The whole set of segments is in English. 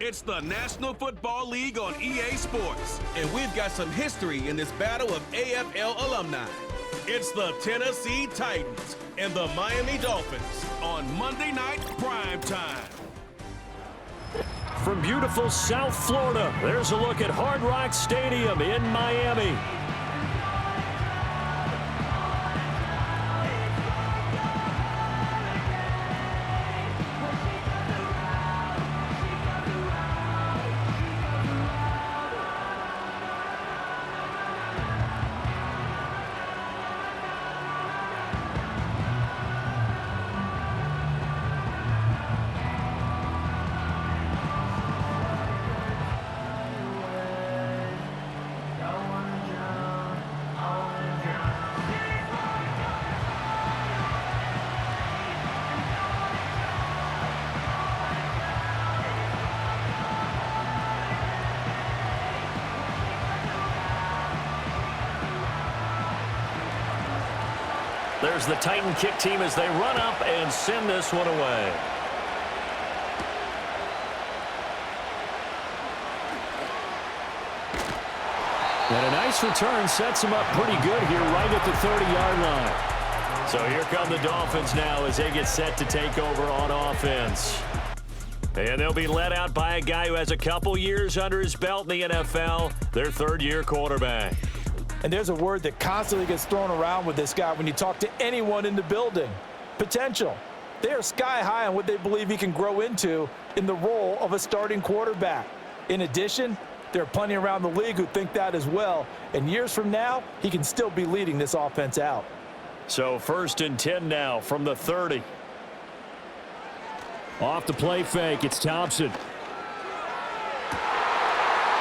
It's the National Football League on EA Sports, and we've got some history in this battle of AFL alumni. It's the Tennessee Titans and the Miami Dolphins on Monday Night Prime Time. From beautiful South Florida, there's a look at Hard Rock Stadium in Miami. There's the Titan kick team as they run up and send this one away. And a nice return sets him up pretty good here right at the 30-yard line. So here come the Dolphins now as they get set to take over on offense. And they'll be led out by a guy who has a couple years under his belt in the NFL, their third-year quarterback. And there's a word that constantly gets thrown around with this guy when you talk to anyone in the building. Potential. They are sky high on what they believe he can grow into in the role of a starting quarterback. In addition, there are plenty around the league who think that as well. And years from now, he can still be leading this offense out. So 1st and 10 now from the 30. Off the play fake, it's Thompson.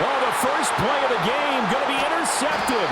Oh, the first play of the game going to be intercepted.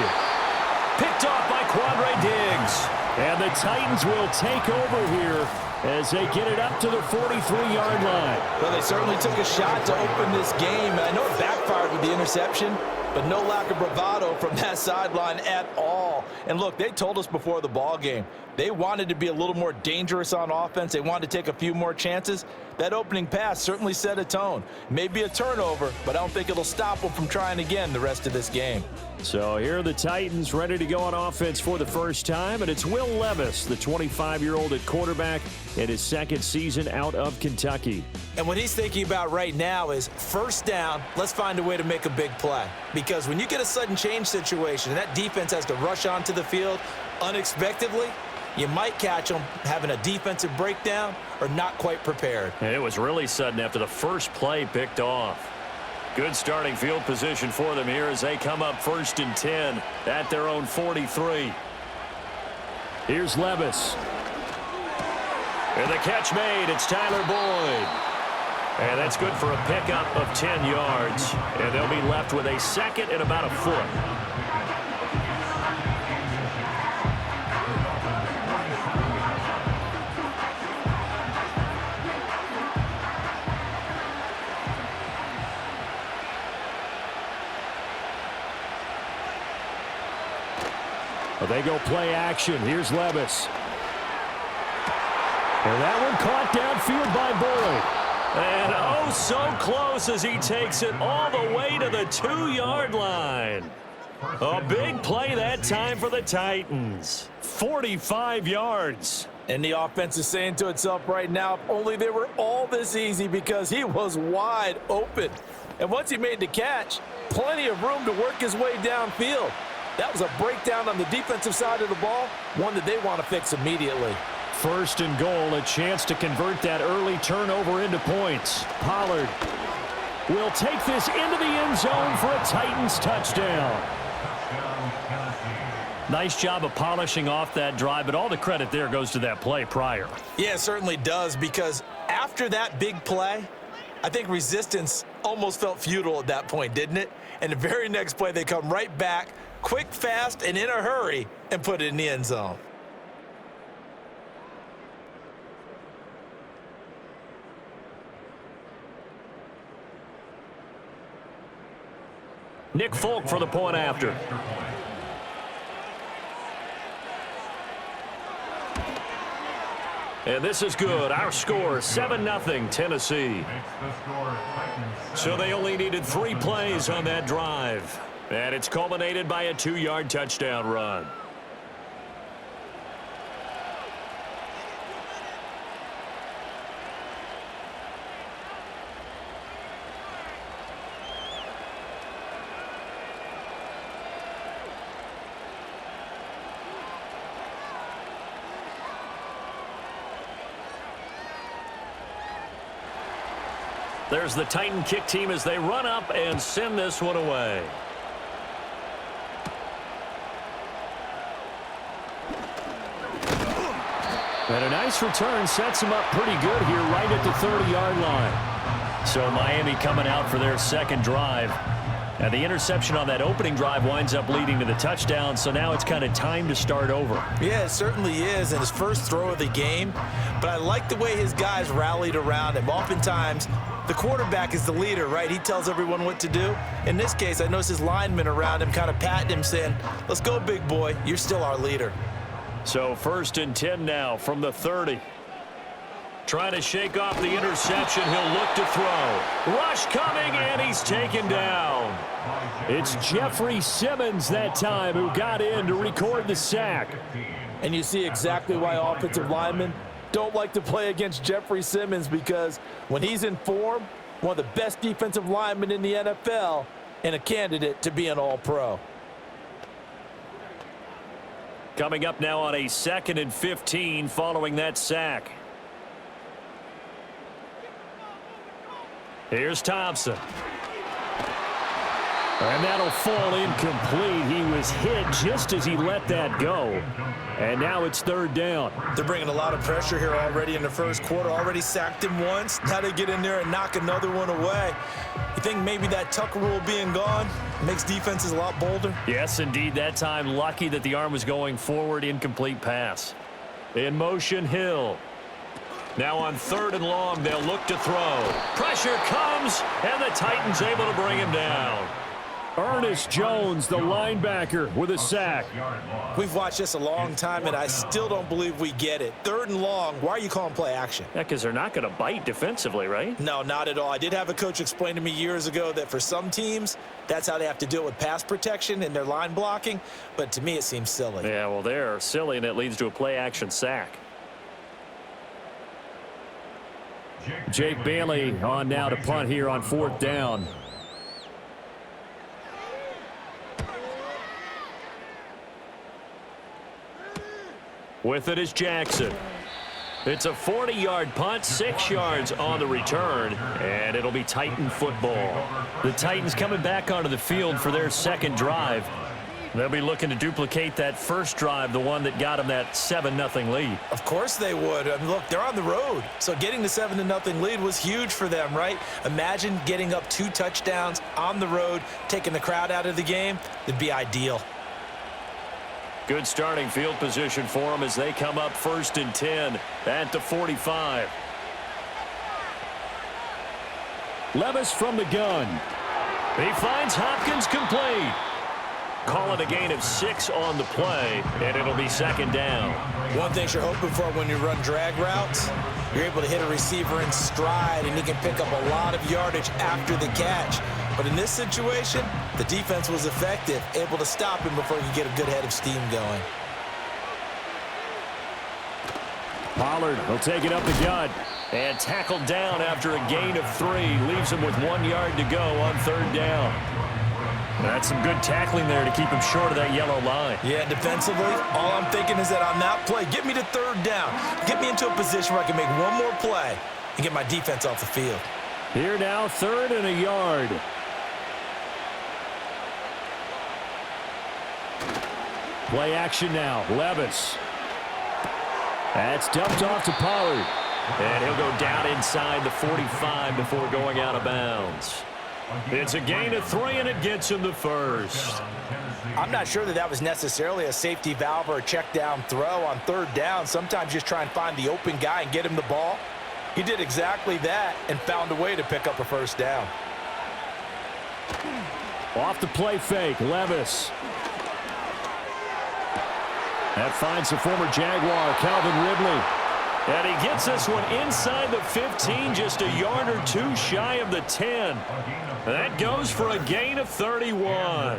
Picked off by Quandre Diggs. And the Titans will take over here as they get it up to the 43-yard line. Well, they certainly took a shot to open this game. I know it backfired with the interception, but no lack of bravado from that sideline at all. And look, they told us before the ball game, they wanted to be a little more dangerous on offense. They wanted to take a few more chances. That opening pass certainly set a tone. Maybe a turnover, but I don't think it'll stop them from trying again the rest of this game. So here are the Titans ready to go on offense for the first time, and it's Will Levis, the 25-year-old at quarterback, in his second season out of Kentucky. And what he's thinking about right now is first down, let's find a way to make a big play. Because when you get a sudden change situation and that defense has to rush onto the field unexpectedly, you might catch them having a defensive breakdown or not quite prepared. And it was really sudden after the first play picked off. Good starting field position for them here as they come up 1st and 10 at their own 43. Here's Levis. And the catch made. It's Tyler Boyd. And that's good for a pickup of 10 yards. And they'll be left with a second and about a foot. They go play action. Here's Levis. And that one caught downfield by Boyd. And oh, so close as he takes it all the way to the 2-yard line. A big play that time for the Titans. 45 yards. And the offense is saying to itself right now, if only they were all this easy, because he was wide open. And once he made the catch, plenty of room to work his way downfield. That was a breakdown on the defensive side of the ball, one that they want to fix immediately. 1st and goal, a chance to convert that early turnover into points. Pollard will take this into the end zone for a Titans touchdown. Nice job of polishing off that drive, but all the credit there goes to that play prior. Yeah, it certainly does, because after that big play, I think resistance almost felt futile at that point, didn't it? And the very next play, they come right back, quick, fast, and in a hurry, and put it in the end zone. Nick Folk for the point after. And this is good. Our score, 7-0 Tennessee. So they only needed 3 plays on that drive. And it's culminated by a 2-yard touchdown run. There's the Titan kick team as they run up and send this one away. And a nice return sets them up pretty good here right at the 30-yard line. So Miami coming out for their second drive. And the interception on that opening drive winds up leading to the touchdown, so now it's kind of time to start over. Yeah, it certainly is, and his first throw of the game. But I like the way his guys rallied around him. Oftentimes, the quarterback is the leader, right? He tells everyone what to do. In this case, I noticed his linemen around him kind of patting him, saying, let's go, big boy. You're still our leader. So 1st and 10 now from the 30. Trying to shake off the interception. He'll look to throw. Rush coming, and he's taken down. It's Jeffrey Simmons that time who got in to record the sack. And you see exactly why offensive linemen don't like to play against Jeffrey Simmons, because when he's in form, one of the best defensive linemen in the NFL and a candidate to be an All-Pro. Coming up now on a 2nd and 15 following that sack. Here's Thompson. And that'll fall incomplete. He was hit just as he let that go. And now it's 3rd down. They're bringing a lot of pressure here already in the first quarter. Already sacked him once. Now they get in there and knock another one away. You think maybe that Tucker rule being gone makes defenses a lot bolder? Yes, indeed. That time, lucky that the arm was going forward. Incomplete pass. In motion, Hill. Now on 3rd and long, they'll look to throw. Pressure comes, and the Titans able to bring him down. Ernest Jones, the linebacker, with a sack. We've watched this a long time, and I still don't believe we get it. 3rd and long, why are you calling play action? Yeah, because they're not going to bite defensively, right? No, not at all. I did have a coach explain to me years ago that for some teams, that's how they have to deal with pass protection and their line blocking, but to me it seems silly. Yeah, well, they're silly, and it leads to a play-action sack. Jake Bailey on now to punt here on 4th down. With it is Jackson. It's a 40-yard punt, 6 yards on the return, and it'll be Titan football. The Titans coming back onto the field for their second drive. They'll be looking to duplicate that first drive, the one that got them that 7-0 lead. Of course they would. I mean, look, they're on the road, so getting the 7-0 lead was huge for them, right? Imagine getting up 2 touchdowns on the road, taking the crowd out of the game. It'd be ideal. Good starting field position for them as they come up 1st and 10 at the 45. Levis from the gun. He finds Hopkins complete. Call it a gain of 6 on the play, and it'll be 2nd down. One thing you're hoping for when you run drag routes, you're able to hit a receiver in stride, and he can pick up a lot of yardage after the catch. But in this situation, the defense was effective, able to stop him before he could get a good head of steam going. Pollard will take it up the gut and tackled down after a gain of 3. Leaves him with 1 yard to go on 3rd down. That's some good tackling there to keep him short of that yellow line. Yeah, defensively, all I'm thinking is that on that play, get me to 3rd down. Get me into a position where I can make one more play and get my defense off the field. Here now, 3rd and a yard. Play action now. Levis. That's dumped off to Pollard. And he'll go down inside the 45 before going out of bounds. It's a gain of 3, and it gets him the first. I'm not sure that that was necessarily a safety valve or a check down throw on 3rd down. Sometimes just try and find the open guy and get him the ball. He did exactly that and found a way to pick up a 1st down. Off the play fake, Levis. That finds the former Jaguar, Calvin Ridley. And he gets this one inside the 15, just a yard or two shy of the 10. That goes for a gain of 31.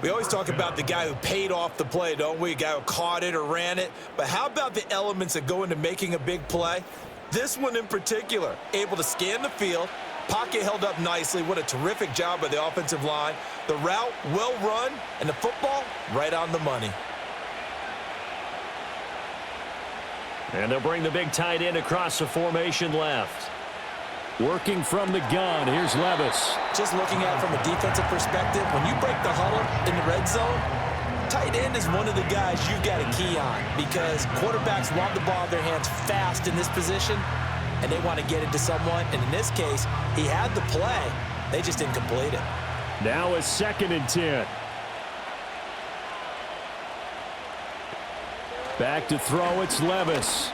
We always talk about the guy who paid off the play, don't we? A guy who caught it or ran it. But how about the elements that go into making a big play? This one in particular, able to scan the field, pocket held up nicely. What a terrific job by the offensive line. The route, well run, and the football, right on the money. And they'll bring the big tight end across the formation left. Working from the gun, here's Levis. Just looking at it from a defensive perspective, when you break the huddle in the red zone, tight end is one of the guys you've got to key on because quarterbacks want the ball in their hands fast in this position, and they want to get it to someone. And in this case, he had the play. They just didn't complete it. Now a 2nd and 10. Back to throw, it's Levis.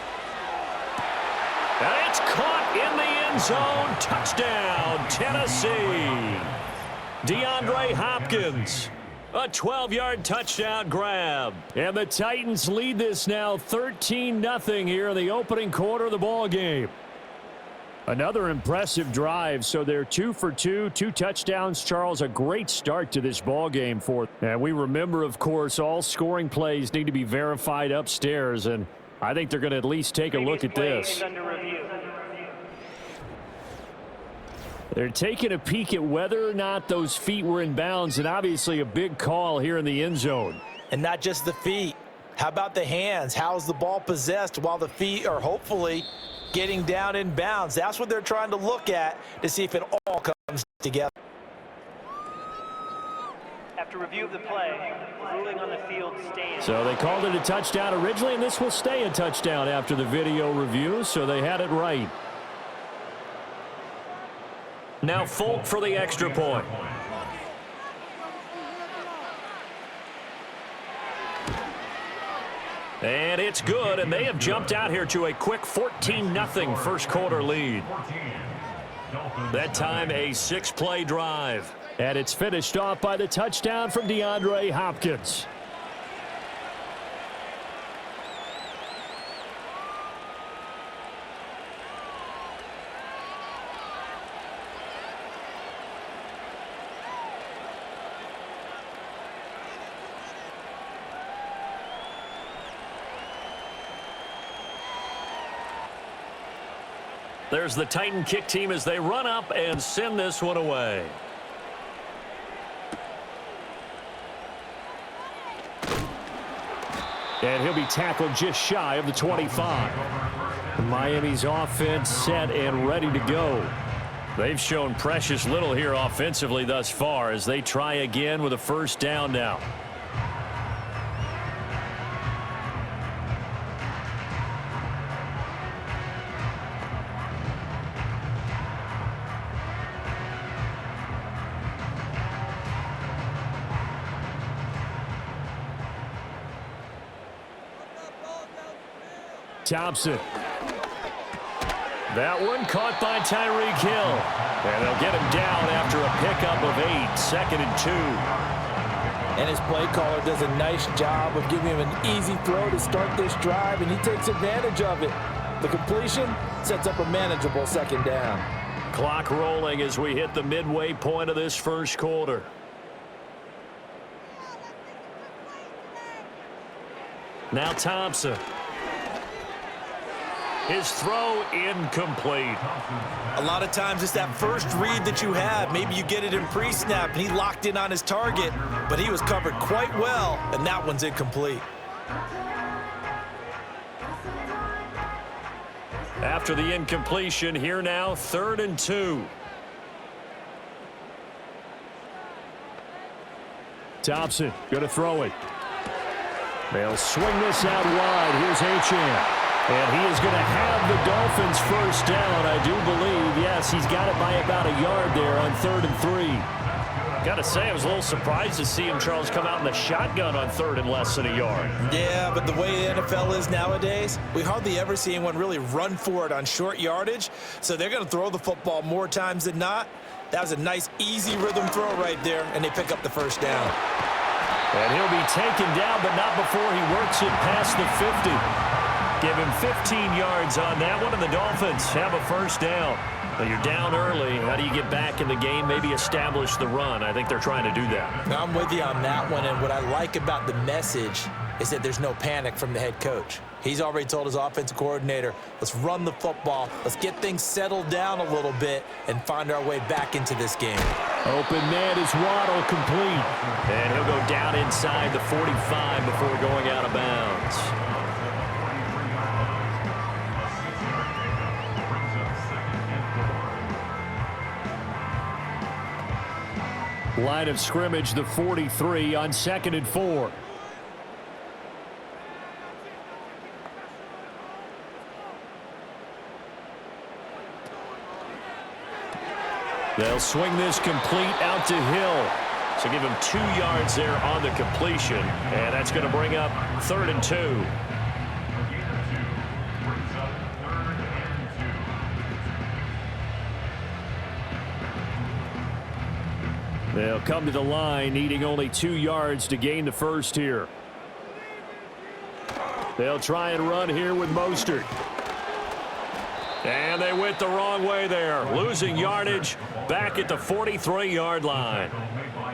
And it's caught in the end zone. Touchdown, Tennessee. DeAndre Hopkins. A 12-yard touchdown grab. And the Titans lead this now 13-0 here in the opening quarter of the ball game. Another impressive drive, so they're 2 for 2, 2 touchdowns. Charles, a great start to this ball game for them. And we remember, of course, all scoring plays need to be verified upstairs, and I think they're going to at least take a look at this. They're taking a peek at whether or not those feet were in bounds, and obviously a big call here in the end zone. And not just the feet. How about the hands? How's the ball possessed while the feet are hopefully getting down in bounds? That's what they're trying to look at to see if it all comes together. After review of the play, ruling on the field stands. So they called it a touchdown originally, and this will stay a touchdown after the video review, so they had it right. Now Folk for the extra point. And it's good, and they have jumped out here to a quick 14-0 first quarter lead. That time a 6-play drive. And it's finished off by the touchdown from DeAndre Hopkins. There's the Titan kick team as they run up and send this one away. And he'll be tackled just shy of the 25. Miami's offense set and ready to go. They've shown precious little here offensively thus far as they try again with a first down now. Thompson. That one caught by Tyreek Hill. And they'll get him down after a pickup of 8, 2nd and 2. And his play caller does a nice job of giving him an easy throw to start this drive, and he takes advantage of it. The completion sets up a manageable 2nd down. Clock rolling as we hit the midway point of this first quarter. Now Thompson. His throw incomplete. A lot of times it's that first read that you have. Maybe you get it in pre-snap and he locked in on his target, but he was covered quite well, and that one's incomplete. After the incompletion, here now, 3rd and 2. Thompson going to throw it. They'll swing this out wide. Here's Achane. And he is going to have the Dolphins first down, I do believe. Yes, he's got it by about a yard there on 3rd and 3. Got to say, I was a little surprised to see him, Charles, come out in the shotgun on 3rd and less than a yard. Yeah, but the way the NFL is nowadays, we hardly ever see anyone really run for it on short yardage. So they're going to throw the football more times than not. That was a nice, easy rhythm throw right there, and they pick up the first down. And he'll be taken down, but not before he works it past the 50. Give him 15 yards on that one, and the Dolphins have a first down. Well, you're down early. How do you get back in the game, maybe establish the run? I think they're trying to do that. I'm with you on that one, and what I like about the message is that there's no panic from the head coach. He's already told his offensive coordinator, let's run the football, let's get things settled down a little bit and find our way back into this game. Open man is Waddle, complete. And he'll go down inside the 45 before going out of bounds. Line of scrimmage, the 43 on 2nd and 4. They'll swing this complete out to Hill. So give him 2 yards there on the completion. And that's going to bring up 3rd and 2. They'll come to the line, needing only 2 yards to gain the first here. They'll try and run here with Mostert. And they went the wrong way there, losing yardage back at the 43-yard line.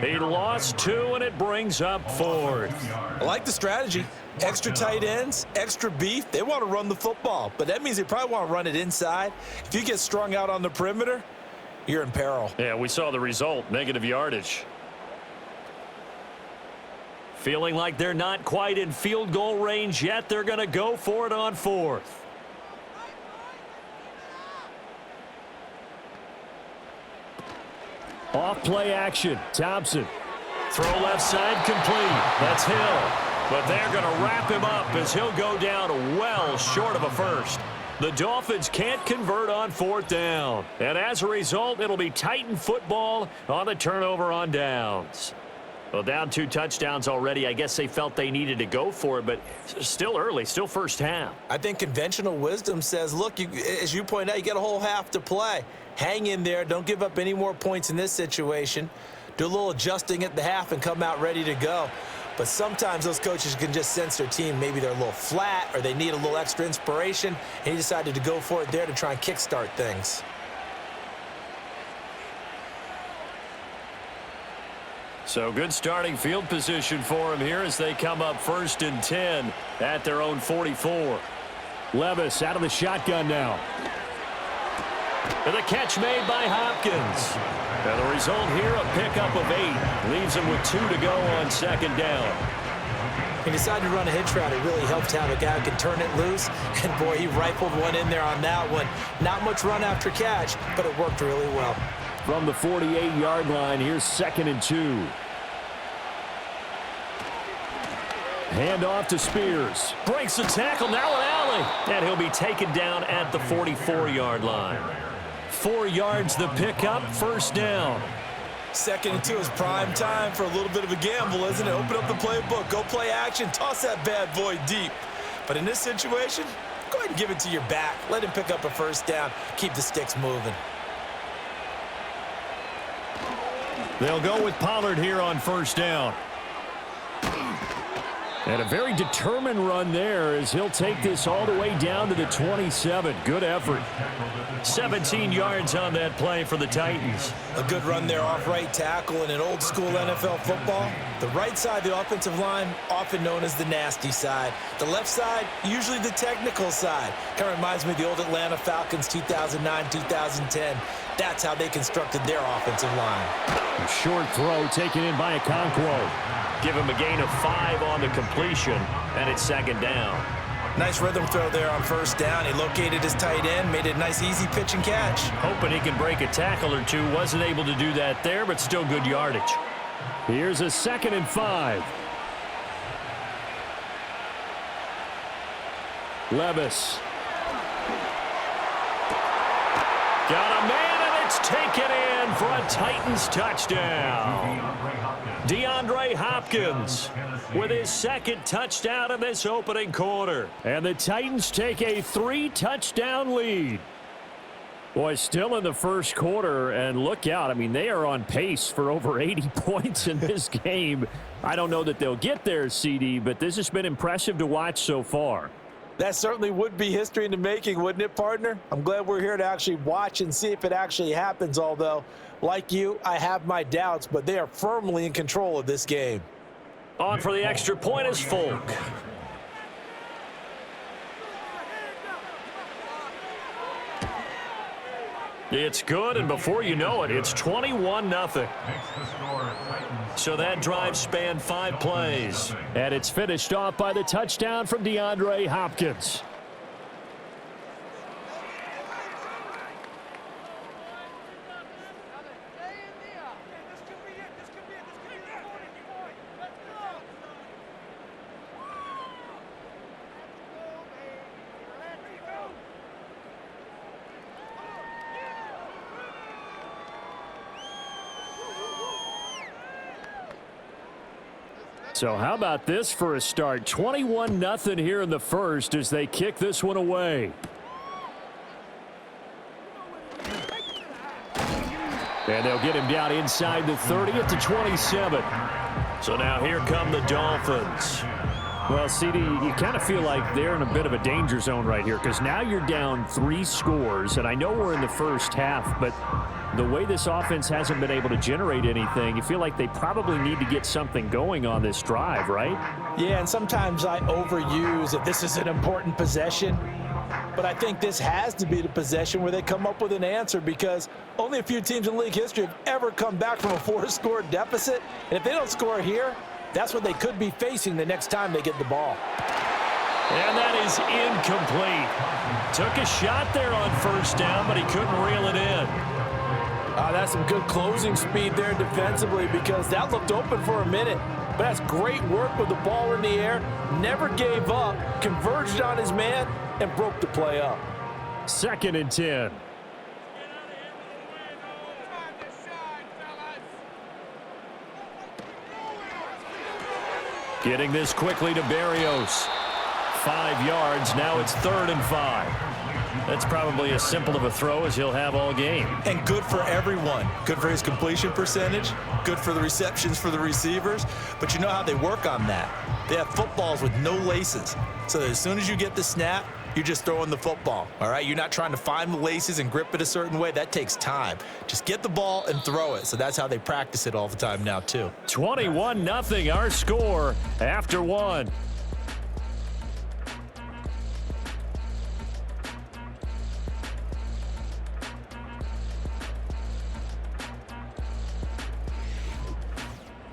He lost 2, and it brings up 4th. I like the strategy. Extra tight ends, extra beef. They want to run the football, but that means they probably want to run it inside. If you get strung out on the perimeter, you're in peril. Yeah, we saw the result, negative yardage. Feeling like they're not quite in field goal range yet. They're going to go for it on 4th. Off play action. Thompson. Throw left side complete. That's Hill. But they're going to wrap him up as he'll go down well short of a first. The Dolphins can't convert on 4th down. And as a result, it'll be Titan football on the turnover on downs. Well, down 2 touchdowns already. I guess they felt they needed to go for it, but still early, still first half. I think conventional wisdom says, look, as you point out, you got a whole half to play. Hang in there. Don't give up any more points in this situation. Do a little adjusting at the half and come out ready to go. But sometimes those coaches can just sense their team. Maybe they're a little flat or they need a little extra inspiration, and he decided to go for it there to try and kickstart things. So good starting field position for him here as they come up 1st and 10 at their own 44. Levis out of the shotgun now. And the catch made by Hopkins. And the result here, a pickup of 8. Leaves him with 2 to go on 2nd down. He decided to run a hitch route. It really helped to have a guy who can turn it loose. And, boy, he rifled one in there on that one. Not much run after catch, but it worked really well. From the 48-yard line, here's 2nd and 2. Hand off to Spears. Breaks the tackle, now an alley. And he'll be taken down at the 44-yard line. 4 yards the pickup, 1st down. 2nd and 2 is prime time for a little bit of a gamble, isn't it? Open up the playbook, go play action, toss that bad boy deep. But in this situation, go ahead and give it to your back. Let him pick up a 1st down, keep the sticks moving. They'll go with Pollard here on 1st down. And a very determined run there as he'll take this all the way down to the 27. Good effort. 17 yards on that play for the Titans. A good run there off right tackle in an old school NFL football. The right side of the offensive line, often known as the nasty side. The left side, usually the technical side. Kind of reminds me of the old Atlanta Falcons 2009, 2010. That's how they constructed their offensive line. A short throw taken in by Okonkwo. Give him a gain of 5 on the completion, and it's 2nd down. Nice rhythm throw there on 1st down. He located his tight end, made it a nice easy pitch and catch. Hoping he can break a tackle or two. Wasn't able to do that there, but still good yardage. Here's a 2nd and 5. Levis. Got a man, and it's taken in for a Titans touchdown. DeAndre Hopkins with his 2nd touchdown in this opening quarter. And the Titans take a 3-touchdown lead. Boy, still in the 1st quarter, and look out. I mean, they are on pace for over 80 points in this game. I don't know that they'll get there, CD, but this has been impressive to watch so far. That certainly would be history in the making, wouldn't it, partner? I'm glad we're here to actually watch and see if it actually happens, although, like you, I have my doubts, but they are firmly in control of this game. On for the extra point is Folk. It's good, and before you know it, it's 21-0. So that drive spanned 5 plays. And it's finished off by the touchdown from DeAndre Hopkins. So how about this for a start? 21-0 here in the first as they kick this one away. And they'll get him down inside the 30 at the 27. So now here come the Dolphins. Well, CD, you kind of feel like they're in a bit of a danger zone right here because now you're down 3 scores, and I know we're in the first half, but the way this offense hasn't been able to generate anything, you feel like they probably need to get something going on this drive, right? Yeah, and sometimes I overuse if this is an important possession, but I think this has to be the possession where they come up with an answer because only a few teams in league history have ever come back from a 4-score deficit, and if they don't score here, that's what they could be facing the next time they get the ball. And that is incomplete. Took a shot there on first down, but he couldn't reel it in. That's some good closing speed there defensively because that looked open for a minute. But that's great work with the ball in the air. Never gave up, converged on his man, and broke the play up. 2nd and 10. Getting this quickly to Berrios. 5 yards. Now it's 3rd and 5. That's probably as simple of a throw as he'll have all game. And good for everyone. Good for his completion percentage. Good for the receptions for the receivers. But you know how they work on that. They have footballs with no laces. So that as soon as you get the snap, you're just throwing the football. All right? You're not trying to find the laces and grip it a certain way. That takes time. Just get the ball and throw it. So that's how they practice it all the time now, too. 21-0 our score after 1.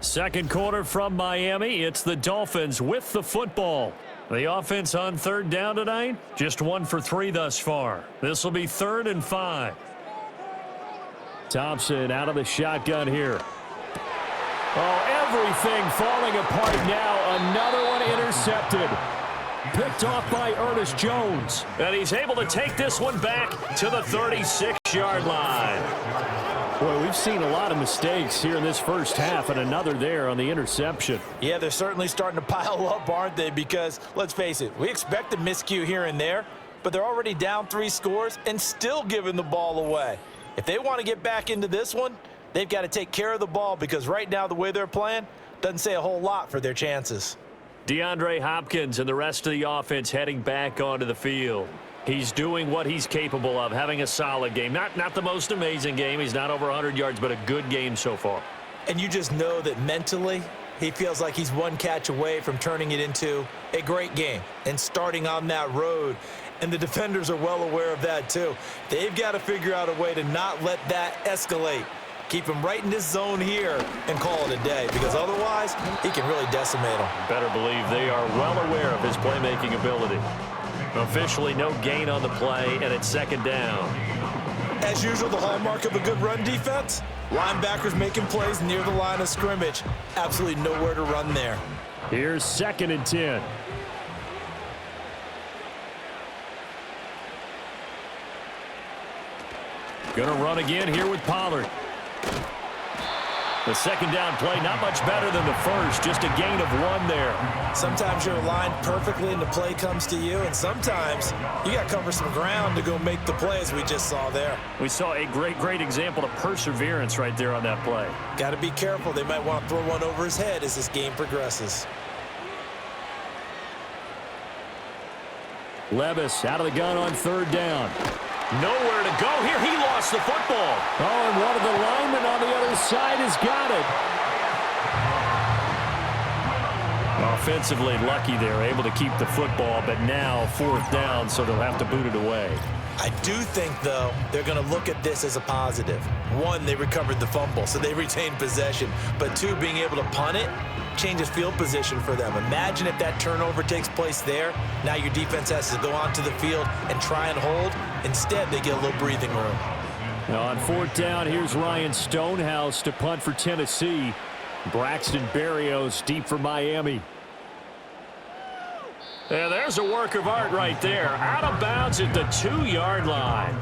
Second quarter from Miami. It's the Dolphins with the football. The offense on 3rd down tonight, just 1 for 3 thus far. This will be 3rd and 5. Thompson out of the shotgun here. Oh, everything falling apart now. Another one intercepted. Picked off by Ernest Jones. And he's able to take this one back to the 36-yard line. Boy, we've seen a lot of mistakes here in this first half, and another there on the interception. Yeah, they're certainly starting to pile up, aren't they? Because, let's face it, we expect a miscue here and there, but they're already down 3 scores and still giving the ball away. If they want to get back into this one, they've got to take care of the ball because right now the way they're playing doesn't say a whole lot for their chances. DeAndre Hopkins and the rest of the offense heading back onto the field. He's doing what he's capable of, having a solid game. Not the most amazing game. He's not over 100 yards, but a good game so far. And you just know that mentally he feels like he's 1 catch away from turning it into a great game and starting on that road. And the defenders are well aware of that too. They've got to figure out a way to not let that escalate. Keep him right in this zone here and call it a day because otherwise he can really decimate them. Better believe they are well aware of his playmaking ability. Officially no gain on the play, and it's 2nd down. As usual, the hallmark of a good run defense, linebackers making plays near the line of scrimmage. Absolutely nowhere to run there. Here's 2nd and 10. Gonna run again here with Pollard. The 2nd down play, not much better than the first, just a gain of 1 there. Sometimes you're aligned perfectly and the play comes to you, and sometimes you got to cover some ground to go make the plays we just saw there. We saw a great example of perseverance right there on that play. Got to be careful. They might want to throw one over his head as this game progresses. Levis out of the gun on third down. Nowhere to go here. He lost the football. Oh, and one of the linemen on the other side has got it. Offensively lucky they're able to keep the football, but now fourth down, so they'll have to boot it away. I do think, though, they're going to look at this as a positive. One, they recovered the fumble, so they retained possession. But two, being able to punt it changes field position for them. Imagine if that turnover takes place there. Now your defense has to go onto the field and try and hold. Instead, they get a little breathing room. Now on fourth down, here's Ryan Stonehouse to punt for Tennessee. Braxton Berrios deep for Miami. Yeah, there's a work of art right there. Out of bounds at the 2-yard line.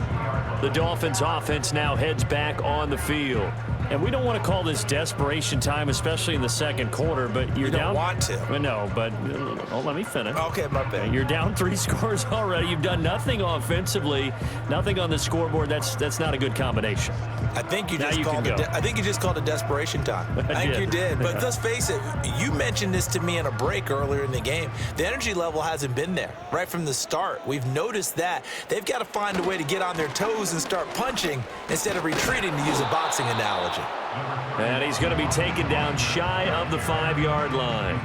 The Dolphins offense now heads back on the field. And we don't want to call this desperation time, especially in the second quarter, but you're down. You don't want to. No, but let me finish. Okay, my bad. You're down 3 scores already. You've done nothing offensively, nothing on the scoreboard. That's not a good combination. I think you just called it desperation time. I think you did. But let's face it, you mentioned this to me in a break earlier in the game. The energy level hasn't been there right from the start. We've noticed that. They've got to find a way to get on their toes and start punching instead of retreating, to use a boxing analogy. And he's going to be taken down shy of the 5-yard line.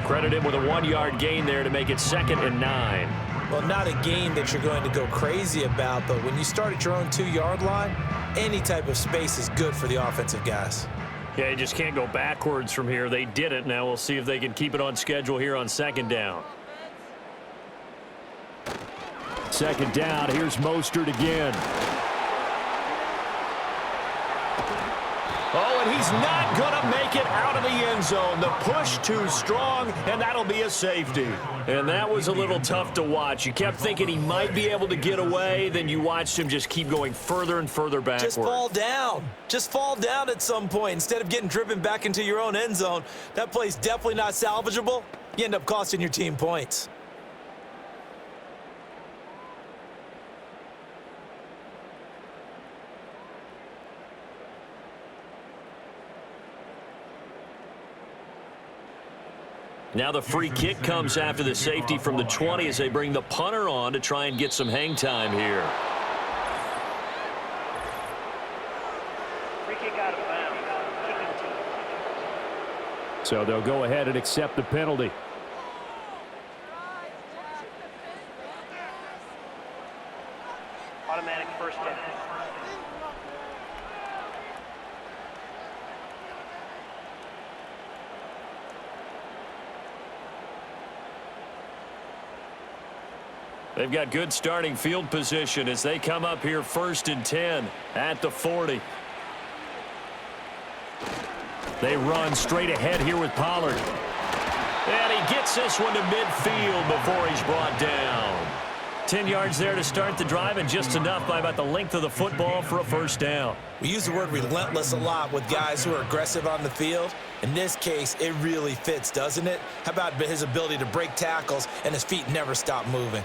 Credit him with a 1-yard gain there to make it 2nd and 9. Well, not a gain that you're going to go crazy about, but when you start at your own 2-yard line, any type of space is good for the offensive guys. Yeah, you just can't go backwards from here. They did it. Now we'll see if they can keep it on schedule here on 2nd down. 2nd down. Here's Mostert again. Oh, and he's not going to make it out of the end zone. The push too strong, and that'll be a safety. And that was a little tough to watch. You kept thinking he might be able to get away, then you watched him just keep going further and further backward. Just fall down. Just fall down at some point. Instead of getting driven back into your own end zone, that play's definitely not salvageable. You end up costing your team points. Now the free kick comes after the safety from the 20 as they bring the punter on to try and get some hang time here. Free kick out of bounds. Kicking team. So they'll go ahead and accept the penalty. Automatic first down. They've got good starting field position as they come up here 1st and 10 at the 40. They run straight ahead here with Pollard. And he gets this one to midfield before he's brought down. 10 yards there to start the drive, and just enough by about the length of the football for a 1st down. We use the word relentless a lot with guys who are aggressive on the field. In this case, it really fits, doesn't it? How about his ability to break tackles and his feet never stop moving?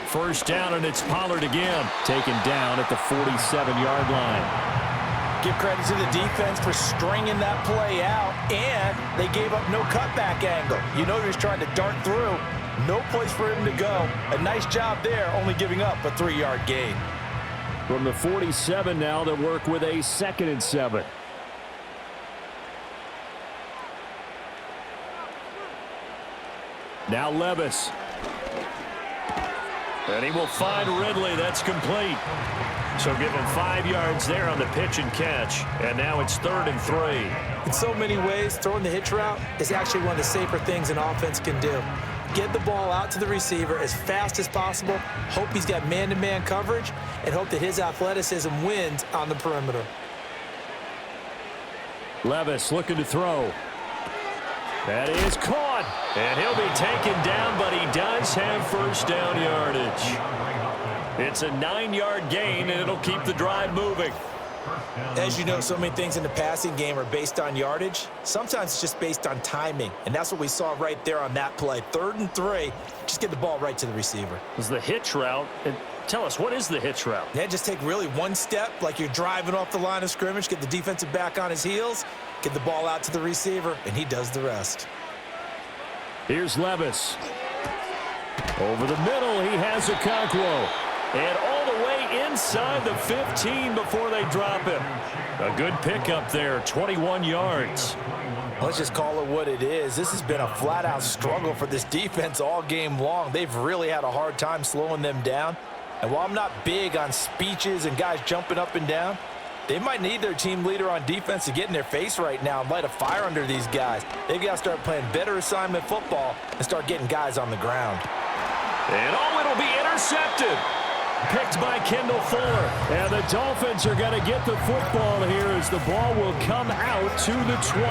1st down, and it's Pollard again. Taken down at the 47-yard line. Give credit to the defense for stringing that play out, and they gave up no cutback angle. You know he was trying to dart through. No place for him to go. A nice job there, only giving up a 3-yard gain. From the 47 now, they'll work with a 2nd and 7. Now Levis. And he will find Ridley. That's complete. So give him 5 yards there on the pitch and catch. And now it's 3rd and 3. In so many ways, throwing the hitch route is actually one of the safer things an offense can do. Get the ball out to the receiver as fast as possible, hope he's got man-to-man coverage, and hope that his athleticism wins on the perimeter. Levis looking to throw. That is caught. And he'll be taken down, but he does have 1st down yardage. It's a 9-yard gain, and it'll keep the drive moving. As you know, so many things in the passing game are based on yardage. Sometimes it's just based on timing, and that's what we saw right there on that play. 3rd and 3, just get the ball right to the receiver. Is the hitch route. And tell us, what is the hitch route? Yeah, just take really one step, like you're driving off the line of scrimmage, get the defensive back on his heels, get the ball out to the receiver, and he does the rest. Here's Levis. Over the middle, he has Okonkwo. And all the way inside the 15 before they drop him. A good pickup there, 21 yards. Let's just call it what it is. This has been a flat-out struggle for this defense all game long. They've really had a hard time slowing them down. And while I'm not big on speeches and guys jumping up and down, they might need their team leader on defense to get in their face right now and light a fire under these guys. They've got to start playing better assignment football and start getting guys on the ground. And it'll be intercepted. Picked by Kendall Fuller. And the Dolphins are going to get the football here as the ball will come out to the 20.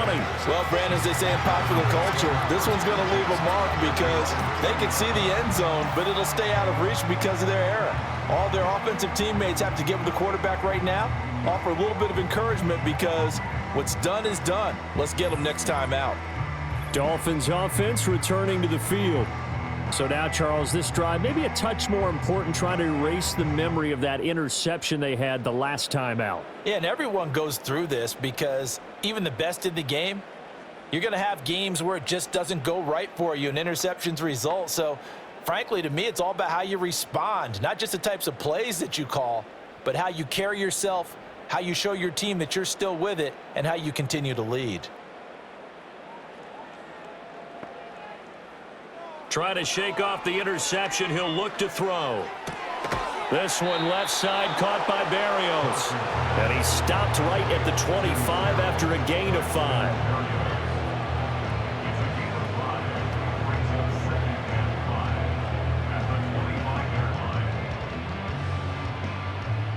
Well, Brandon, as they say in popular culture, this one's going to leave a mark because they can see the end zone, but it'll stay out of reach because of their error. All their offensive teammates have to give the quarterback right now, offer a little bit of encouragement because what's done is done. Let's get them next time out. Dolphins offense returning to the field. So now, Charles, this drive maybe a touch more important, trying to erase the memory of that interception they had the last time out. Yeah, and everyone goes through this because even the best in the game, you're going to have games where it just doesn't go right for you and interceptions result. So, frankly, to me, it's all about how you respond, not just the types of plays that you call, but how you carry yourself, how you show your team that you're still with it, and how you continue to lead. Trying to shake off the interception. He'll look to throw. This one left side caught by Barrios. And he stopped right at the 25 after a gain of 5.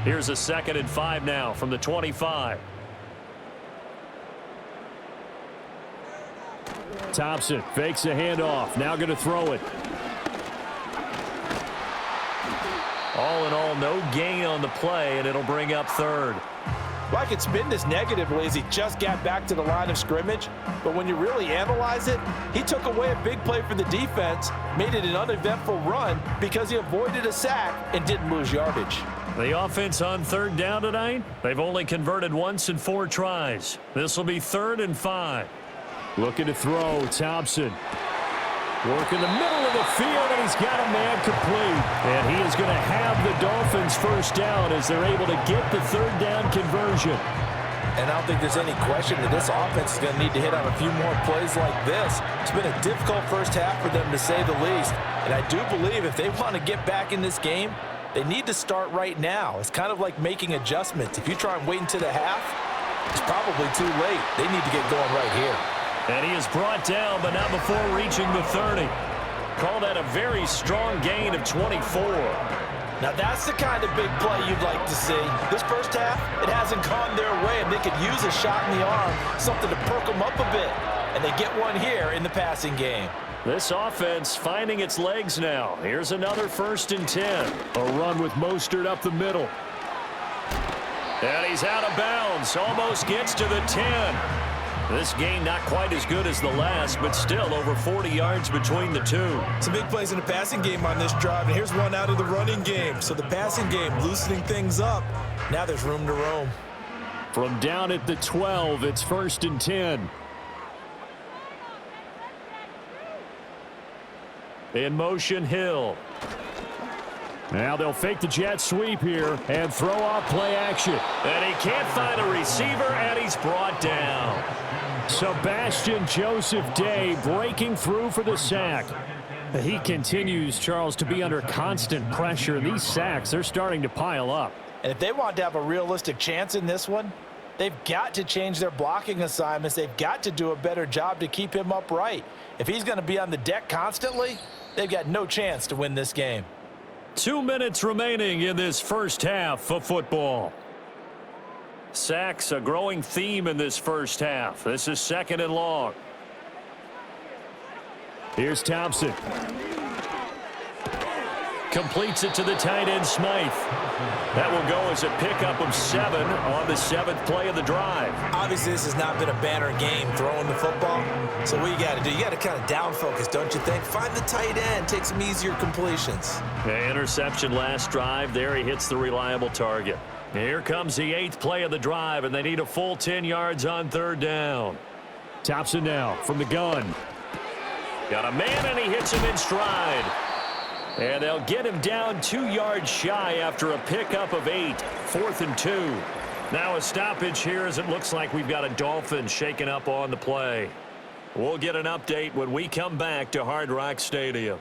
Here's a 2nd and 5 now from the 25. Thompson fakes a handoff. Now going to throw it. All in all, no gain on the play, and it'll bring up 3rd. Well, I could spin this negatively as he just got back to the line of scrimmage, but when you really analyze it, he took away a big play for the defense, made it an uneventful run because he avoided a sack and didn't lose yardage. The offense on 3rd down tonight, they've only converted once in 4 tries. This will be 3rd and 5. Looking to throw, Thompson. Work in the middle of the field, and he's got a man complete. And he is going to have the Dolphins first down as they're able to get the 3rd down conversion. And I don't think there's any question that this offense is going to need to hit on a few more plays like this. It's been a difficult first half for them, to say the least. And I do believe if they want to get back in this game, they need to start right now. It's kind of like making adjustments. If you try and wait until the half, it's probably too late. They need to get going right here. And he is brought down, but not before reaching the 30. Call that a very strong gain of 24. Now that's the kind of big play you'd like to see. This first half, it hasn't gone their way, and they could use a shot in the arm, something to perk them up a bit. And they get one here in the passing game. This offense finding its legs now. Here's another 1st and 10. A run with Mostert up the middle. And he's out of bounds. Almost gets to the 10. This game not quite as good as the last, but still over 40 yards between the two. Some big plays in the passing game on this drive, and here's one out of the running game. So the passing game loosening things up. Now there's room to roam. From down at the 12, it's 1st and 10. In motion, Hill. Now they'll fake the jet sweep here and throw off play action. And he can't find a receiver, and he's brought down. Sebastian Joseph Day breaking through for the sack. He continues, Charles, to be under constant pressure. These sacks, they're starting to pile up. And if they want to have a realistic chance in this one, they've got to change their blocking assignments. They've got to do a better job to keep him upright. If he's going to be on the deck constantly, they've got no chance to win this game. 2 minutes remaining in this first half of football. Sacks, a growing theme in this first half. This is 2nd and long. Here's Thompson. Completes it to the tight end, Smythe. That will go as a pickup of 7 on the 7th play of the drive. Obviously, this has not been a banner game throwing the football. So what you got to do, you got to kind of down focus, don't you think? Find the tight end, take some easier completions. The interception last drive. There he hits the reliable target. Here comes the 8th play of the drive, and they need a full 10 yards on 3rd down. Thompson now from the gun. Got a man, and he hits him in stride. And they'll get him down 2 yards shy after a pickup of 8. 4th and 2. Now a stoppage here as it looks like we've got a Dolphins shaking up on the play. We'll get an update when we come back to Hard Rock Stadium.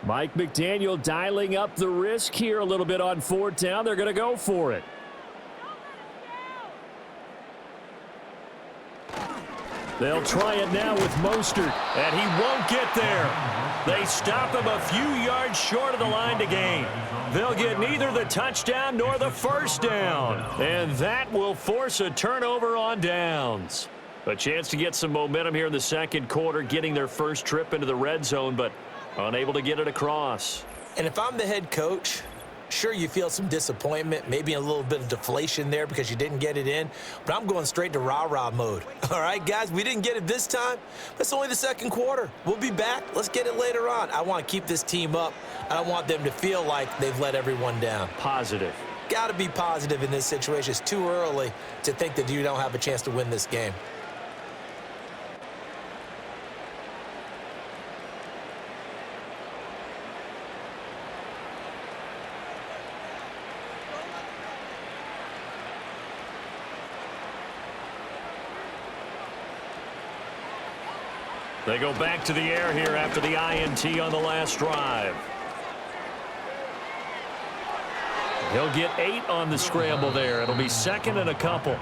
Mike McDaniel dialing up the risk here a little bit on 4th down. They're going to go for it. They'll try it now with Mostert, and he won't get there. They stop him a few yards short of the line to gain. They'll get neither the touchdown nor the first down, and that will force a turnover on downs. A chance to get some momentum here in the second quarter, getting their first trip into the red zone, but unable to get it across. And if I'm the head coach, sure, you feel some disappointment, maybe a little bit of deflation there because you didn't get it in, but I'm going straight to rah-rah mode. All right, guys, we didn't get it this time. That's only the second quarter. We'll be back. Let's get it later on. I want to keep this team up. I don't want them to feel like they've let everyone down. Positive. Got to be positive in this situation. It's too early to think that you don't have a chance to win this game. They go back to the air here after the INT on the last drive. He'll get 8 on the scramble there. It'll be second and a couple.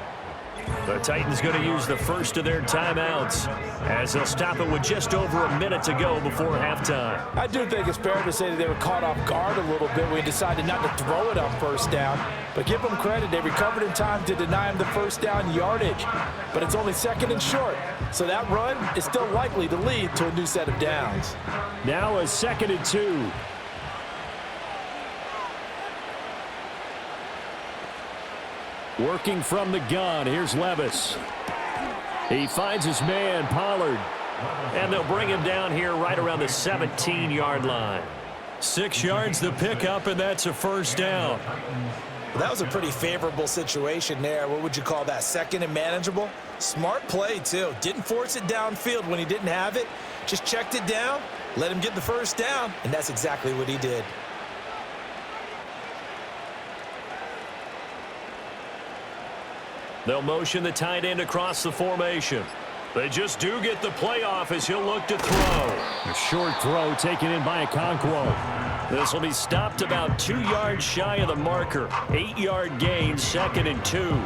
The Titans going to use the first of their timeouts as they'll stop it with just over a minute to go before halftime. I do think it's fair to say that they were caught off guard a little bit when we decided not to throw it on first down. But give them credit. They recovered in time to deny him the first down yardage. But it's only second and short. So that run is still likely to lead to a new set of downs. Now a 2nd and 2. Working from the gun, here's Levis. He finds his man, Pollard. And they'll bring him down here right around the 17-yard line. 6 yards the pickup, and that's a first down. Well, that was a pretty favorable situation there. What would you call that? Second and manageable? Smart play, too. Didn't force it downfield when he didn't have it. Just checked it down, let him get the first down, and that's exactly what he did. They'll motion the tight end across the formation. They just do get the playoff as he'll look to throw. A short throw taken in by Okonkwo. This will be stopped about 2 yards shy of the marker. 8-yard gain, 2nd and 2.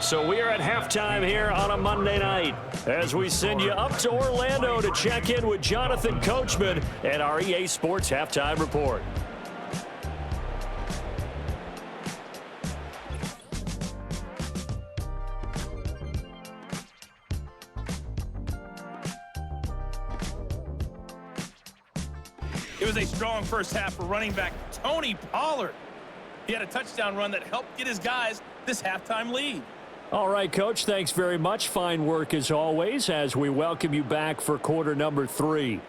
So we are at halftime here on a Monday night as we send you up to Orlando to check in with Jonathan Coachman and our EA Sports Halftime Report. It was a strong first half for running back Tony Pollard. He had a touchdown run that helped get his guys this halftime lead. All right, Coach, thanks very much. Fine work as always as we welcome you back for quarter number 3.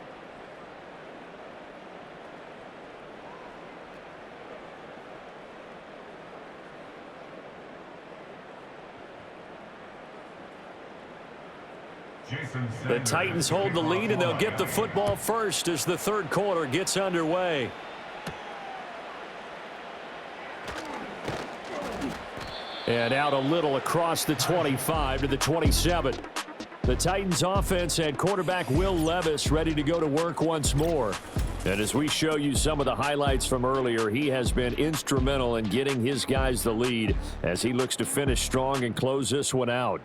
The Titans hold the lead, and they'll get the football first as the third quarter gets underway. And out a little across the 25 to the 27. The Titans offense had quarterback Will Levis ready to go to work once more. And as we show you some of the highlights from earlier, he has been instrumental in getting his guys the lead as he looks to finish strong and close this one out.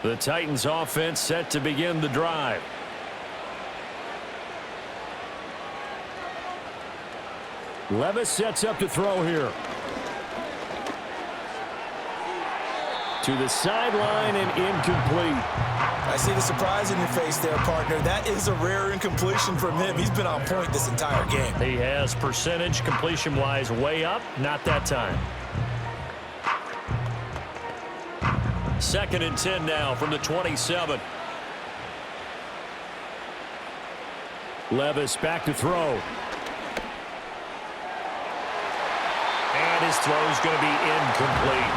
The Titans offense set to begin the drive. Levis sets up to throw here. To the sideline and incomplete. I see the surprise in your face there, partner. That is a rare incompletion from him. He's been on point this entire game. He has percentage completion-wise way up. Not that time. 2nd and 10 now from the 27. Levis back to throw. And his throw is going to be incomplete.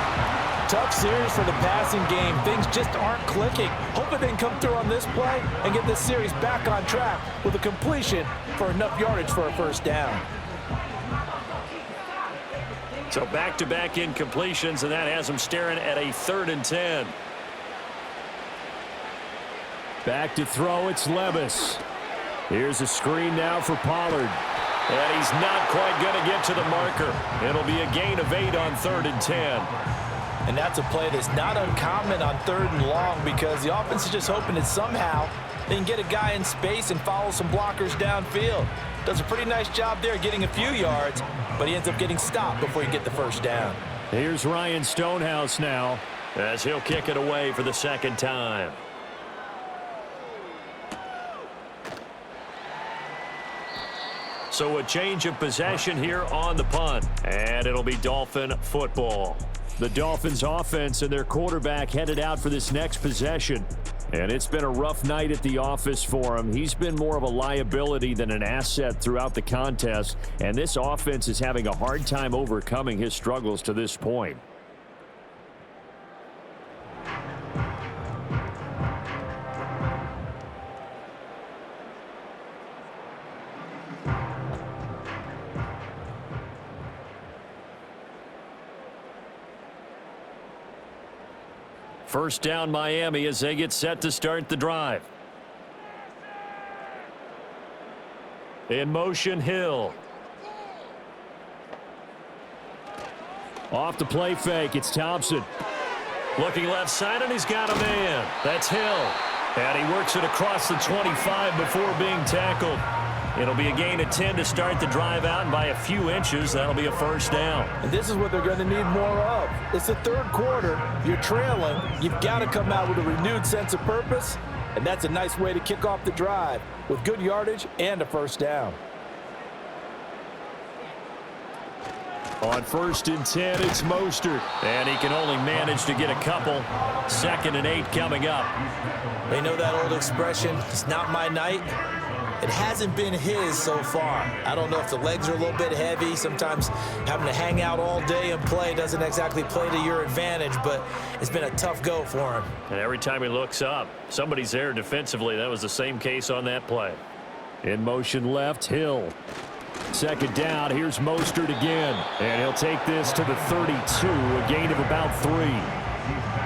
Tough series for the passing game. Things just aren't clicking. Hoping they can come through on this play and get this series back on track with a completion for enough yardage for a first down. So back-to-back incompletions, and that has them staring at a 3rd and 10. Back to throw, it's Levis. Here's a screen now for Pollard. And he's not quite going to get to the marker. It'll be a gain of 8 on 3rd and 10. And that's a play that's not uncommon on 3rd and long because the offense is just hoping that somehow they can get a guy in space and follow some blockers downfield. Does a pretty nice job there getting a few yards, but he ends up getting stopped before you get the first down. Here's Ryan Stonehouse now, as he'll kick it away for the 2nd time. So a change of possession here on the punt, and it'll be Dolphin football. The Dolphins offense and their quarterback headed out for this next possession. And it's been a rough night at the office for him. He's been more of a liability than an asset throughout the contest. And this offense is having a hard time overcoming his struggles to this point. First down Miami as they get set to start the drive. In motion, Hill. Off the play fake, it's Thompson. Looking left side, and he's got a man. That's Hill. And he works it across the 25 before being tackled. It'll be a gain of 10 to start the drive out, and by a few inches, that'll be a first down. And this is what they're going to need more of. It's the 3rd quarter. You're trailing. You've got to come out with a renewed sense of purpose, and that's a nice way to kick off the drive with good yardage and a first down. On 1st and 10, it's Mostert. And he can only manage to get a couple. 2nd and 8 coming up. They know that old expression, it's not my night. It hasn't been his so far. I don't know if the legs are a little bit heavy. Sometimes having to hang out all day and play doesn't exactly play to your advantage, but it's been a tough go for him. And every time he looks up, somebody's there defensively. That was the same case on that play. In motion left, Hill. 2nd down, here's Mostert again. And he'll take this to the 32, a gain of about 3.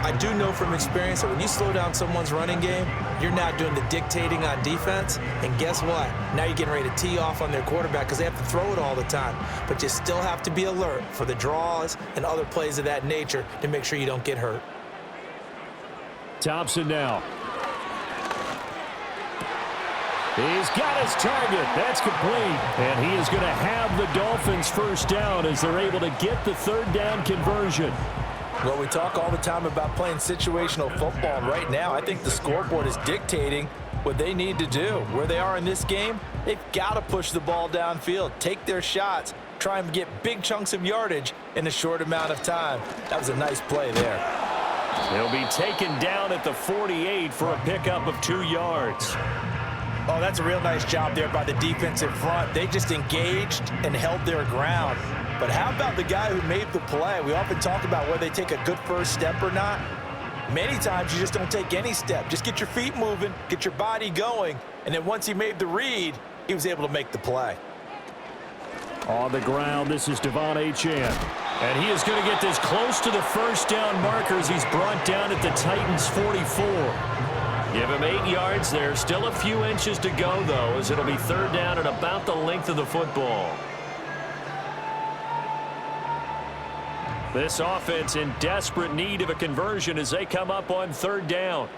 I do know from experience that when you slow down someone's running game, you're not doing the dictating on defense. And guess what? Now you're getting ready to tee off on their quarterback because they have to throw it all the time. But you still have to be alert for the draws and other plays of that nature to make sure you don't get hurt. Thompson now. He's got his target. That's complete. And he is going to have the Dolphins first down as they're able to get the 3rd down conversion. Well, we talk all the time about playing situational football, and right now I think the scoreboard is dictating what they need to do. Where they are in this game, they've got to push the ball downfield, take their shots, try and get big chunks of yardage in a short amount of time. That was a nice play there. He'll be taken down at the 48 for a pickup of 2 yards. Oh, that's a real nice job there by the defensive front. They just engaged and held their ground. But how about the guy who made the play? We often talk about whether they take a good first step or not. Many times you just don't take any step. Just get your feet moving, get your body going, and then once he made the read, he was able to make the play. On the ground, this is Devon Achane. And he is going to get this close to the first down markers. He's brought down at the Titans' 44. Give him 8 yards there. Still a few inches to go, though, as it'll be 3rd down at about the length of the football. This offense in desperate need of a conversion as they come up on 3rd down.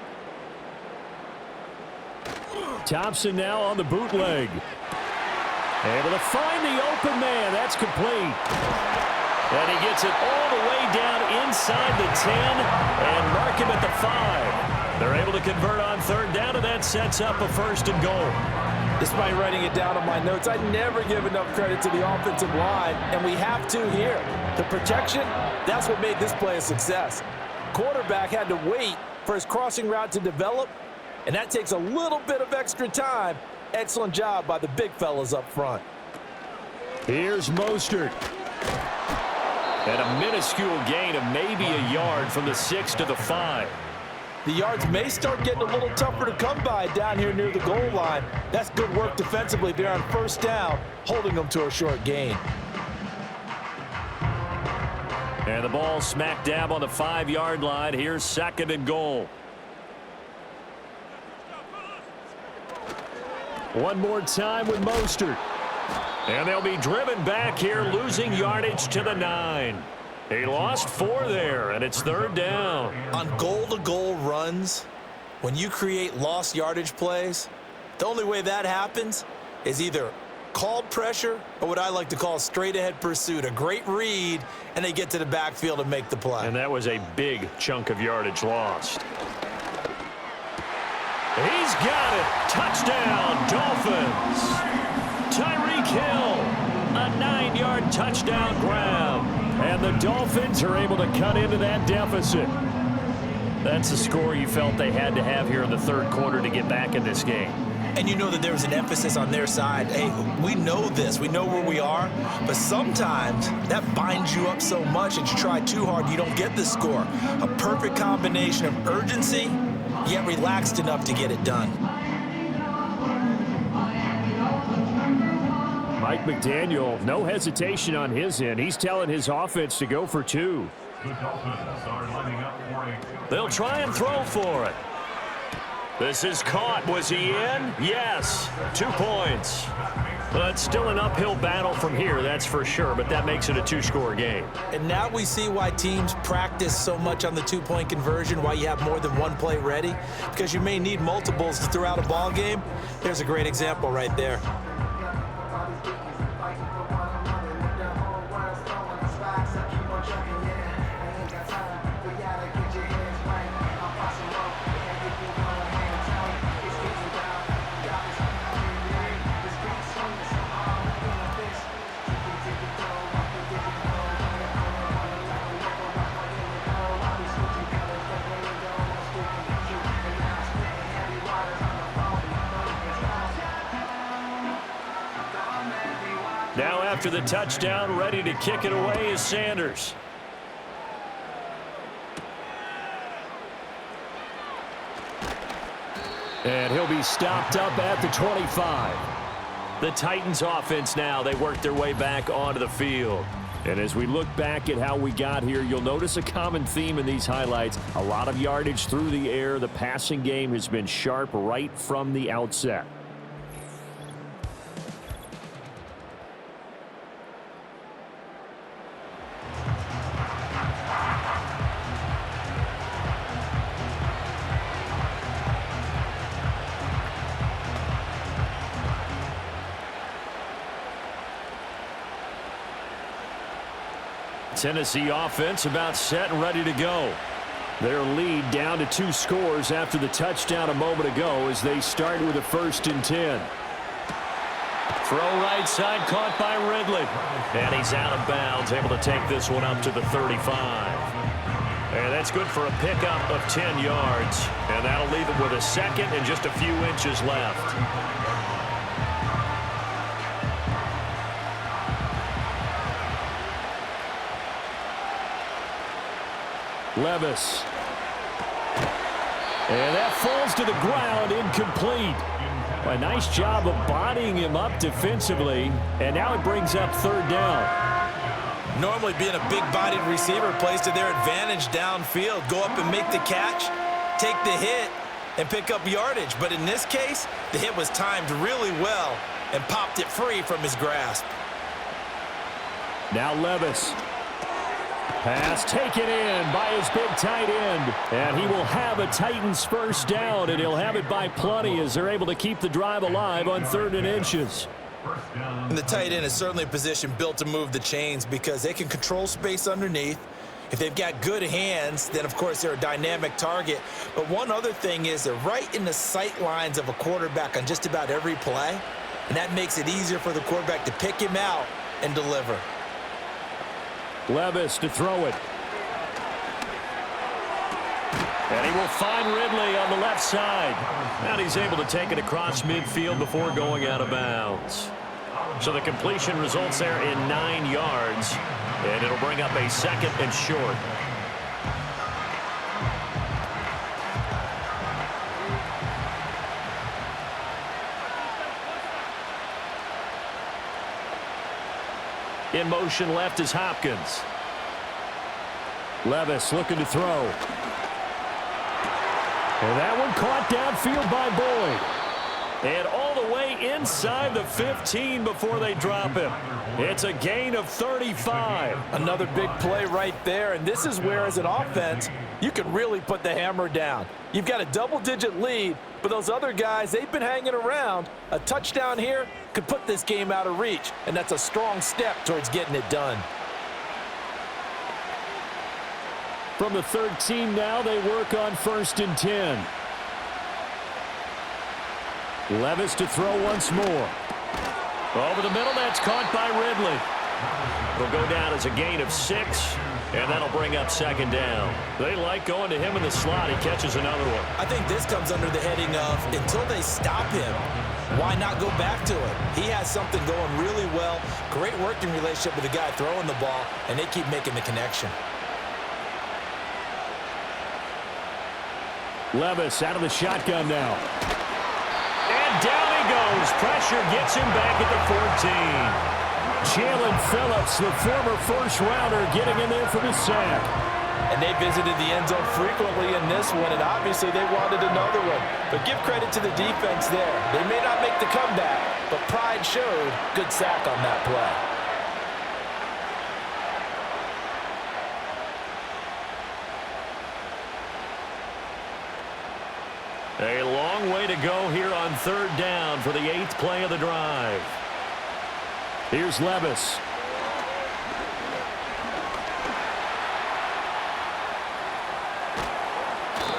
Thompson now on the bootleg. Able to find the open man. That's complete. And he gets it all the way down inside the 10 and mark him at the 5. They're able to convert on third down, and that sets up a 1st and goal. Despite writing it down on my notes, I never give enough credit to the offensive line, and we have to here. The protection, that's what made this play a success. Quarterback had to wait for his crossing route to develop, and that takes a little bit of extra time. Excellent job by the big fellas up front. Here's Mostert. And a minuscule gain of maybe a yard from the 6 to the 5. The yards may start getting a little tougher to come by down here near the goal line. That's good work defensively there on 1st down, holding them to a short gain. And the ball smack dab on the 5-yard line. Here's 2nd and goal. One more time with Mostert. And they'll be driven back here, losing yardage to the 9. He lost 4 there, and it's 3rd down. On goal-to-goal runs, when you create lost yardage plays, the only way that happens is either called pressure or what I like to call straight-ahead pursuit, a great read, and they get to the backfield and make the play. And that was a big chunk of yardage lost. He's got it. Touchdown, Dolphins. Tyreek Hill, a 9-yard touchdown grab. And the Dolphins are able to cut into that deficit. That's a score you felt they had to have here in the 3rd quarter to get back in this game. And you know that there was an emphasis on their side. Hey, we know this. We know where we are. But sometimes that binds you up so much that you try too hard, you don't get the score. A perfect combination of urgency, yet relaxed enough to get it done. Mike McDaniel, no hesitation on his end. He's telling his offense to go for 2. They'll try and throw for it. This is caught. Was he in? Yes. 2 points. But it's still an uphill battle from here, that's for sure, but that makes it a 2-score game. And now we see why teams practice so much on the 2-point conversion, why you have more than one play ready, because you may need multiples to throw out a ball game. There's a great example right there. Now after the touchdown, ready to kick it away is Sanders. And he'll be stopped up at the 25. The Titans offense now, they work their way back onto the field. And as we look back at how we got here, you'll notice a common theme in these highlights. A lot of yardage through the air. The passing game has been sharp right from the outset. Tennessee offense about set and ready to go. Their lead down to 2 scores after the touchdown a moment ago as they start with a 1st and 10. Throw right side caught by Ridley. And he's out of bounds, able to take this one up to the 35. And that's good for a pickup of 10 yards. And that'll leave it with a 2nd and just a few inches left. Levis. And that falls to the ground, incomplete. A nice job of bodying him up defensively, and now it brings up 3rd down. Normally being a big-bodied receiver plays to their advantage downfield. Go up and make the catch, take the hit, and pick up yardage. But in this case, the hit was timed really well and popped it free from his grasp. Now Levis. Pass taken in by his big tight end. And he will have a Titans 1st down, and he'll have it by plenty as they're able to keep the drive alive on 3rd and inches. And the tight end is certainly a position built to move the chains because they can control space underneath. If they've got good hands, then, of course, they're a dynamic target. But one other thing is they're right in the sight lines of a quarterback on just about every play, and that makes it easier for the quarterback to pick him out and deliver. Levis to throw it. And he will find Ridley on the left side. And he's able to take it across midfield before going out of bounds. So the completion results there in 9 yards. And it'll bring up a 2nd and short. In motion left is Hopkins. Levis looking to throw. And that one caught downfield by Boyd. And all the way inside the 15 before they drop him. It's a gain of 35. Another big play right there, and this is where, as an offense, you can really put the hammer down. You've got a double-digit lead, but those other guys, they've been hanging around. A touchdown here could put this game out of reach, and that's a strong step towards getting it done. From the 13 now, they work on 1st and 10. Levis to throw once more. Over the middle, that's caught by Ridley. It'll go down as a gain of 6, and that'll bring up 2nd down. They like going to him in the slot. He catches another one. I think this comes under the heading of, until they stop him, why not go back to it? He has something going really well, great working relationship with the guy throwing the ball, and they keep making the connection. Levis out of the shotgun now. And down he goes. Pressure gets him back at the 14. Jalen Phillips, the former first-rounder, getting in there for the sack. And they visited the end zone frequently in this one, and obviously they wanted another one. But give credit to the defense there. They may not make the comeback, but pride showed. Good sack on that play. A long way to go here on 3rd down for the 8th play of the drive. Here's Levis.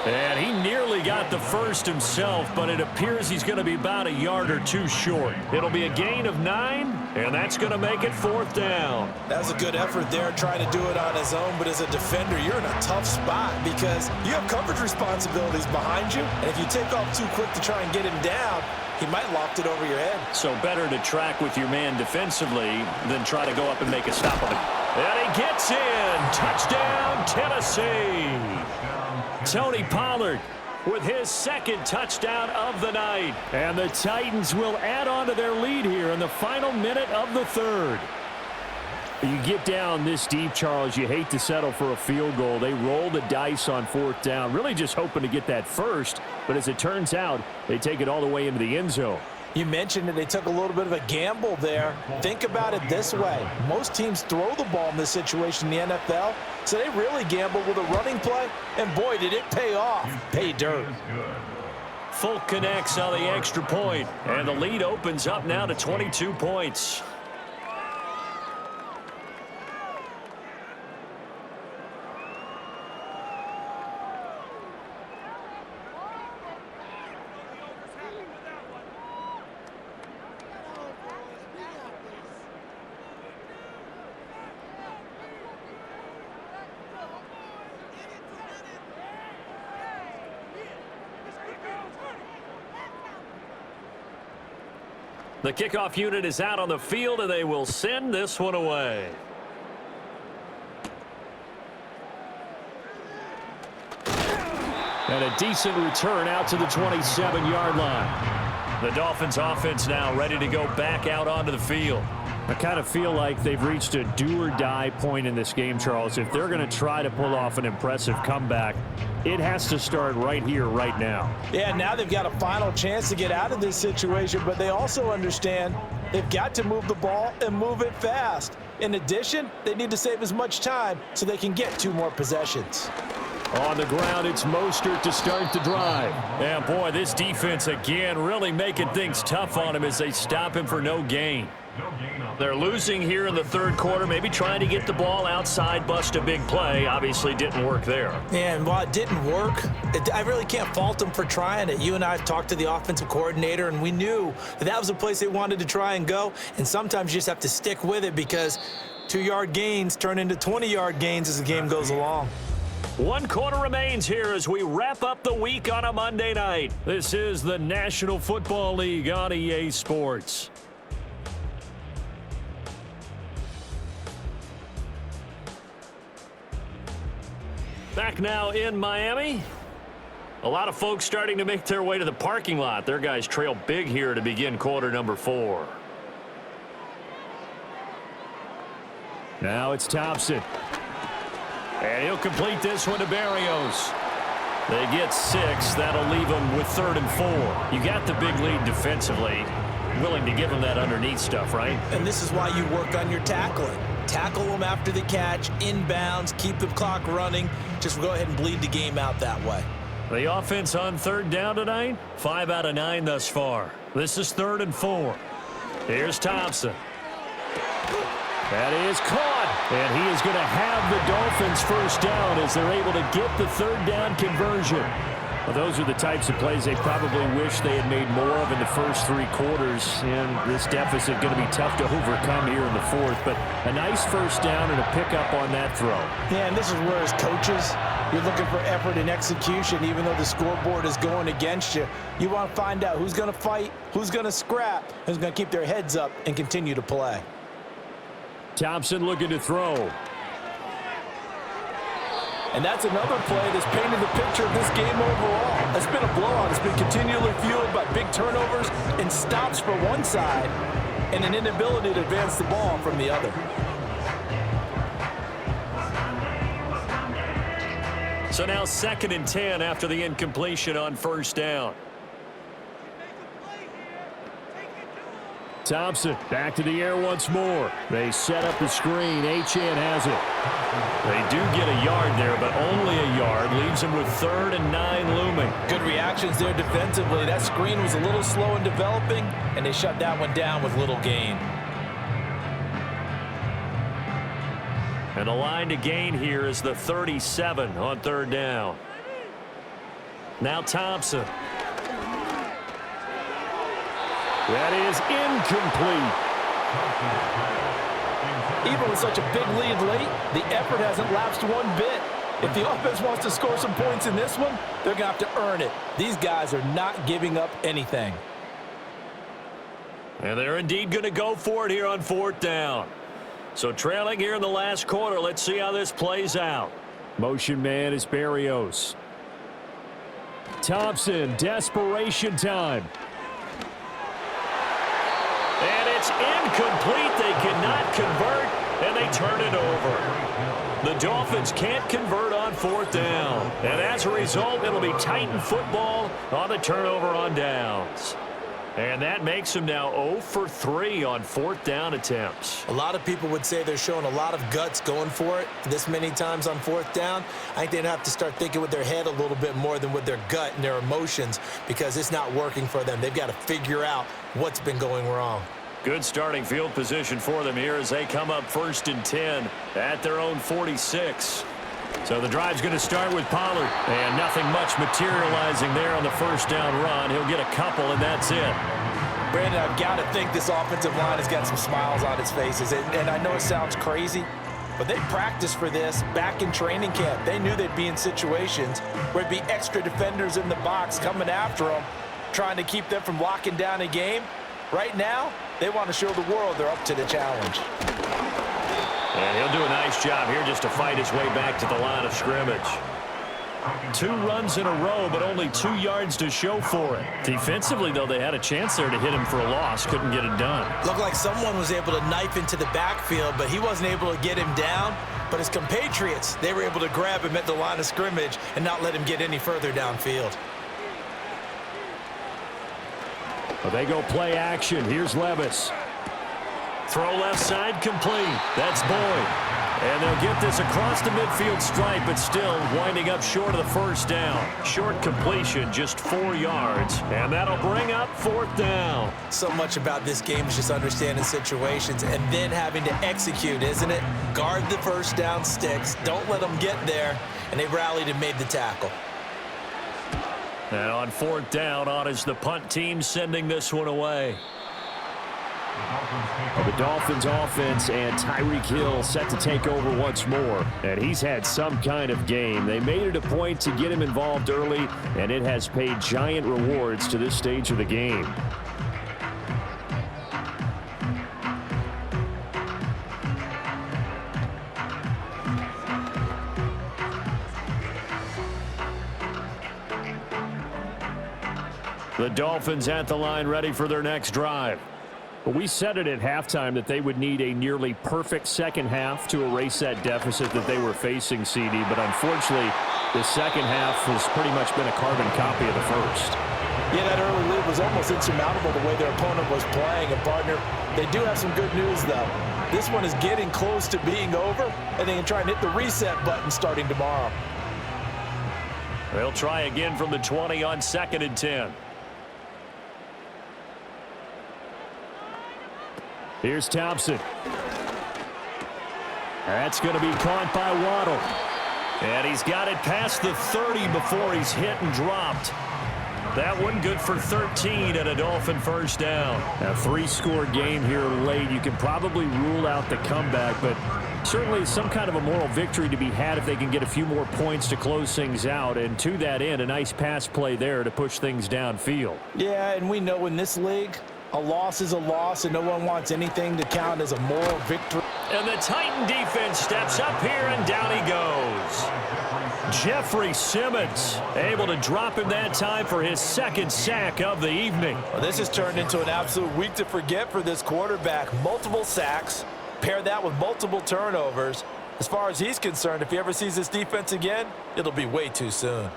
And he nearly got the first himself, but it appears he's going to be about a yard or 2 short. It'll be a gain of 9, and that's going to make it 4th down. That was a good effort there, trying to do it on his own, but as a defender, you're in a tough spot because you have coverage responsibilities behind you, and if you take off too quick to try and get him down, he might loft it over your head. So better to track with your man defensively than try to go up and make a stop of it. And he gets in. Touchdown, Tennessee. Tony Pollard with his 2nd touchdown of the night. And the Titans will add on to their lead here in the final minute of the 3rd. You get down this deep, Charles, you hate to settle for a field goal. They roll the dice on 4th down, really just hoping to get that first. But as it turns out, they take it all the way into the end zone. You mentioned that they took a little bit of a gamble there. Think about it this way. Most teams throw the ball in this situation in the NFL, so they really gamble with a running play, and boy, did it pay off. Pay dirt. Folk connects on the extra point, and the lead opens up now to 22 points. The kickoff unit is out on the field, and they will send this one away. And a decent return out to the 27-yard line. The Dolphins offense now ready to go back out onto the field. I kind of feel like they've reached a do-or-die point in this game, Charles. If they're going to try to pull off an impressive comeback, it has to start right here, right now. Yeah, now they've got a final chance to get out of this situation, but they also understand they've got to move the ball and move it fast. In addition, they need to save as much time so they can get 2 more possessions. On the ground, it's Mostert to start the drive. And boy, this defense again really making things tough on him as they stop him for no gain. They're losing here in the third quarter, maybe trying to get the ball outside, bust a big play. Obviously didn't work there. And while it didn't work, I really can't fault them for trying it. You and I have talked to the offensive coordinator, and we knew that was a place they wanted to try and go. And sometimes you just have to stick with it because 2-yard gains turn into 20-yard gains as the game goes along. 1 quarter remains here as we wrap up the week on a Monday night. This is the National Football League on EA Sports. Back now in Miami. A lot of folks starting to make their way to the parking lot. Their guys trail big here to begin quarter number 4. Now it's Thompson. And he'll complete this one to Barrios. They get 6. That'll leave them with 3rd and 4. You got the big lead defensively. Willing to give them that underneath stuff, right? And this is why you work on your tackling. Tackle them after the catch, inbounds, keep the clock running. Just go ahead and bleed the game out that way. The offense on 3rd down tonight, 5 out of 9 thus far. This is 3rd and 4. Here's Thompson. That is caught, and he is going to have the Dolphins first down as they're able to get the 3rd down conversion. Well, those are the types of plays they probably wish they had made more of in the first 3 quarters, and this deficit going to be tough to overcome here in the 4th, but a nice first down and a pickup on that throw. Yeah, and this is where as coaches, you're looking for effort and execution, even though the scoreboard is going against you. You want to find out who's going to fight, who's going to scrap, who's going to keep their heads up and continue to play. Thompson looking to throw. And that's another play that's painted the picture of this game overall. It's been a blowout. It's been continually fueled by big turnovers and stops for one side and an inability to advance the ball from the other. So now 2nd and 10 after the incompletion on 1st down. Thompson back to the air once more. They set up the screen. Achane has it. They do get a yard there, but only a yard. Leaves them with 3rd and 9 looming. Good reactions there defensively. That screen was a little slow in developing, and they shut that one down with little gain. And the line to gain here is the 37 on 3rd down. Now Thompson. That is incomplete. Even with such a big lead late, the effort hasn't lapsed one bit. If the offense wants to score some points in this one, they're going to have to earn it. These guys are not giving up anything. And they're indeed going to go for it here on 4th down. So trailing here in the last quarter, let's see how this plays out. Motion man is Barrios. Thompson, desperation time. And it's incomplete. They cannot convert, and they turn it over. The Dolphins can't convert on 4th down. And as a result, it'll be Titan football on the turnover on downs. And that makes them now 0 for 3 on 4th down attempts. A lot of people would say they're showing a lot of guts going for it this many times on 4th down. I think they'd have to start thinking with their head a little bit more than with their gut and their emotions because it's not working for them. They've got to figure out what's been going wrong. Good starting field position for them here as they come up 1st and 10 at their own 46. So the drive's going to start with Pollard. And nothing much materializing there on the first down run. He'll get a couple, and that's it. Brandon, I've got to think this offensive line has got some smiles on its faces. And I know it sounds crazy, but they practiced for this back in training camp. They knew they'd be in situations where there'd be extra defenders in the box coming after them, trying to keep them from locking down a game. Right now, they want to show the world they're up to the challenge. And he'll do a nice job here just to fight his way back to the line of scrimmage. 2 runs in a row, but only 2 yards to show for it. Defensively, though, they had a chance there to hit him for a loss. Couldn't get it done. Looked like someone was able to knife into the backfield, but he wasn't able to get him down. But his compatriots, they were able to grab him at the line of scrimmage and not let him get any further downfield. Well, they go play action. Here's Levis. Throw left side complete. That's Boyd. And they'll get this across the midfield stripe, but still winding up short of the first down. Short completion, just 4 yards. And that'll bring up 4th down. So much about this game is just understanding situations and then having to execute, isn't it? Guard the first down sticks. Don't let them get there. And they rallied and made the tackle. And on 4th down, on is the punt team sending this one away. The Dolphins offense and Tyreek Hill set to take over once more. And he's had some kind of game. They made it a point to get him involved early, and it has paid giant rewards to this stage of the game. The Dolphins at the line ready for their next drive. But we said it at halftime that they would need a nearly perfect second half to erase that deficit that they were facing, CD. But unfortunately, the second half has pretty much been a carbon copy of the first. Yeah, that early lead was almost insurmountable the way their opponent was playing. And, partner, they do have some good news, though. This one is getting close to being over, and they can try and hit the reset button starting tomorrow. They'll try again from the 20 on 2nd and 10. Here's Thompson. That's going to be caught by Waddle. And he's got it past the 30 before he's hit and dropped. That one good for 13 and a Dolphin first down. A 3-score game here late. You can probably rule out the comeback, but certainly some kind of a moral victory to be had if they can get a few more points to close things out. And to that end, a nice pass play there to push things downfield. Yeah, and we know in this league, a loss is a loss, and no one wants anything to count as a moral victory. And the Titan defense steps up here, and down he goes. Jeffrey Simmons able to drop him that time for his 2nd sack of the evening. Well, this has turned into an absolute week to forget for this quarterback. Multiple sacks, pair that with multiple turnovers. As far as he's concerned, if he ever sees this defense again, it'll be way too soon.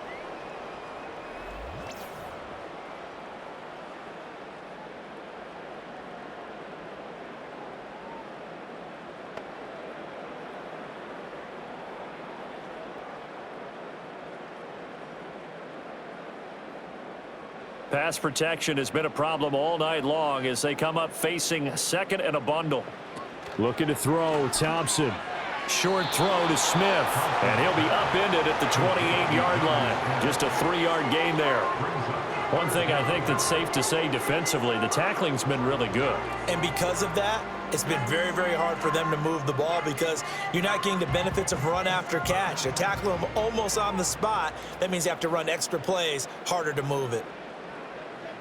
Pass protection has been a problem all night long as they come up facing 2nd and a bundle. Looking to throw, Thompson. Short throw to Smith, and he'll be upended at the 28-yard line. Just a 3-yard gain there. One thing I think that's safe to say defensively, the tackling's been really good. And because of that, it's been very, very hard for them to move the ball because you're not getting the benefits of run after catch. They're tackling them almost on the spot. That means you have to run extra plays, harder to move it.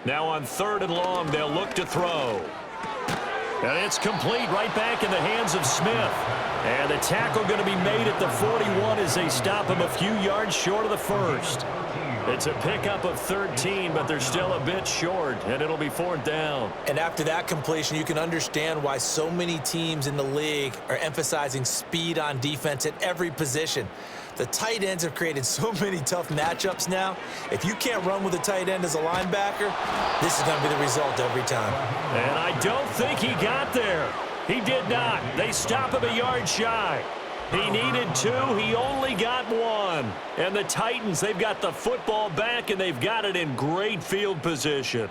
Now on 3rd and long, they'll look to throw. And it's complete right back in the hands of Smith. And the tackle going to be made at the 41 as they stop him a few yards short of the first. It's a pickup of 13, but they're still a bit short, and it'll be 4th down. And after that completion, you can understand why so many teams in the league are emphasizing speed on defense at every position. The tight ends have created so many tough matchups now. If you can't run with a tight end as a linebacker, this is going to be the result every time. And I don't think he got there. He did not. They stop him a yard shy. He needed 2. He only got 1. And the Titans, they've got the football back, and they've got it in great field position.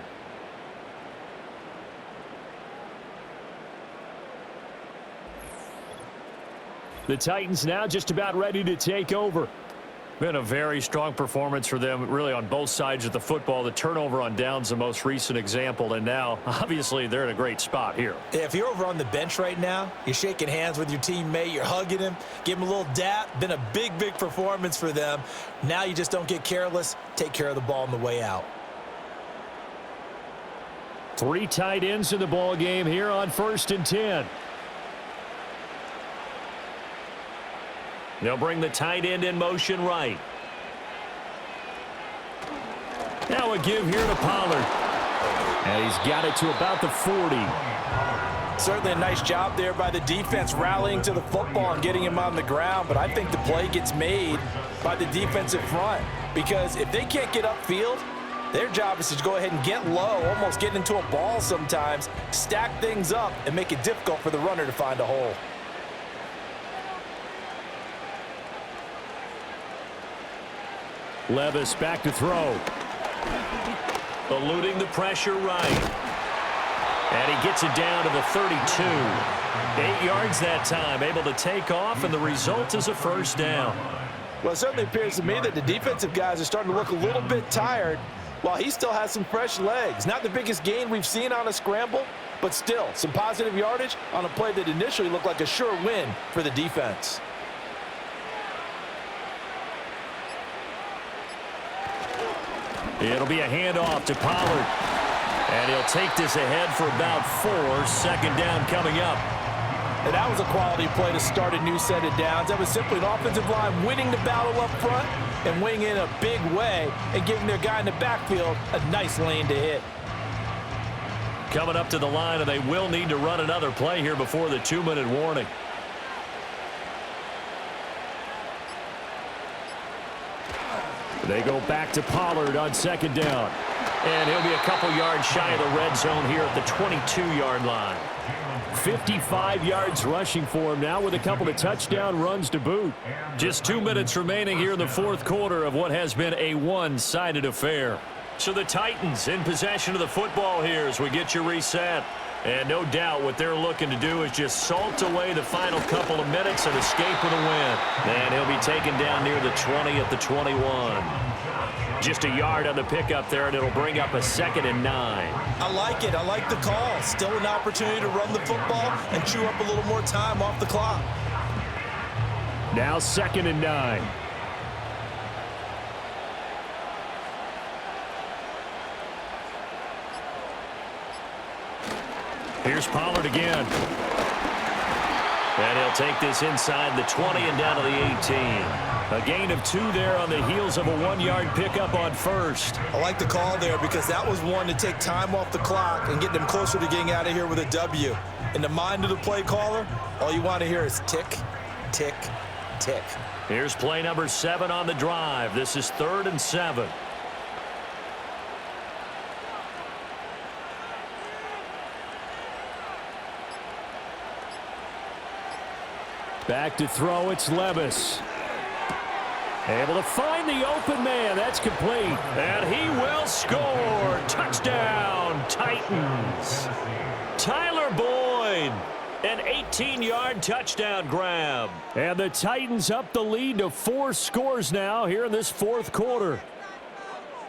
The Titans now just about ready to take over. Been a very strong performance for them, really, on both sides of the football. The turnover on downs, the most recent example, and now, obviously, they're in a great spot here. If you're over on the bench right now, you're shaking hands with your teammate, you're hugging him, give him a little dap. Been a big, big performance for them. Now you just don't get careless. Take care of the ball on the way out. 3 tight ends in the ball game here on 1st and 10. They'll bring the tight end in motion right. Now a give here to Pollard. And he's got it to about the 40. Certainly a nice job there by the defense rallying to the football and getting him on the ground, but I think the play gets made by the defensive front because if they can't get upfield, their job is to go ahead and get low, almost get into a ball sometimes, stack things up, and make it difficult for the runner to find a hole. Levis back to throw. Eluding the pressure right. And he gets it down to the 32. 8 yards that time, able to take off, and the result is a first down. Well, it certainly appears to me that the defensive guys are starting to look a little bit tired while he still has some fresh legs. Not the biggest gain we've seen on a scramble, but still some positive yardage on a play that initially looked like a sure win for the defense. It'll be a handoff to Pollard. And he'll take this ahead for about 4. Second down coming up. And that was a quality play to start a new set of downs. That was simply an offensive line winning the battle up front and winning in a big way and giving their guy in the backfield a nice lane to hit. Coming up to the line, and they will need to run another play here before the 2-minute warning. They go back to Pollard on second down. And he'll be a couple yards shy of the red zone here at the 22-yard line. 55 yards rushing for him now with a couple of touchdown runs to boot. Just 2 minutes remaining here in the fourth quarter of what has been a one-sided affair. So the Titans in possession of the football here as we get you reset. And no doubt what they're looking to do is just salt away the final couple of minutes and escape with a win. And he'll be taken down near the 20 at the 21. Just a yard on the pickup there, and it'll bring up a 2nd and 9. I like it. I like the call. Still an opportunity to run the football and chew up a little more time off the clock. Now 2nd and 9. Here's Pollard again. And he'll take this inside the 20 and down to the 18. A gain of 2 there on the heels of a 1-yard pickup on first. I like the call there because that was one to take time off the clock and get them closer to getting out of here with a W. In the mind of the play caller, all you want to hear is tick, tick, tick. Here's play number 7 on the drive. This is 3rd and 7. Back to throw, it's Levis. Able to find the open man. That's complete. And he will score. Touchdown, Titans. Tyler Boyd. An 18-yard touchdown grab. And the Titans up the lead to 4 scores now here in this fourth quarter.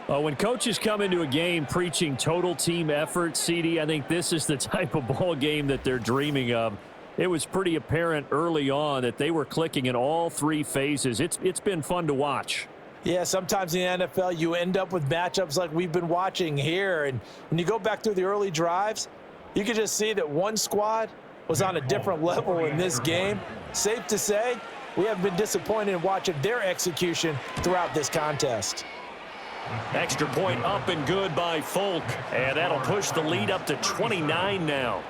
When coaches come into a game preaching total team effort, CD, I think this is the type of ball game that they're dreaming of. It was pretty apparent early on that they were clicking in all 3 phases. It's been fun to watch. Yeah, sometimes in the NFL you end up with matchups like we've been watching here. And when you go back through the early drives, you can just see that one squad was on a different level in this game. Safe to say, we haven't been disappointed in watching their execution throughout this contest. Extra point up and good by Folk. And that'll push the lead up to 29 now.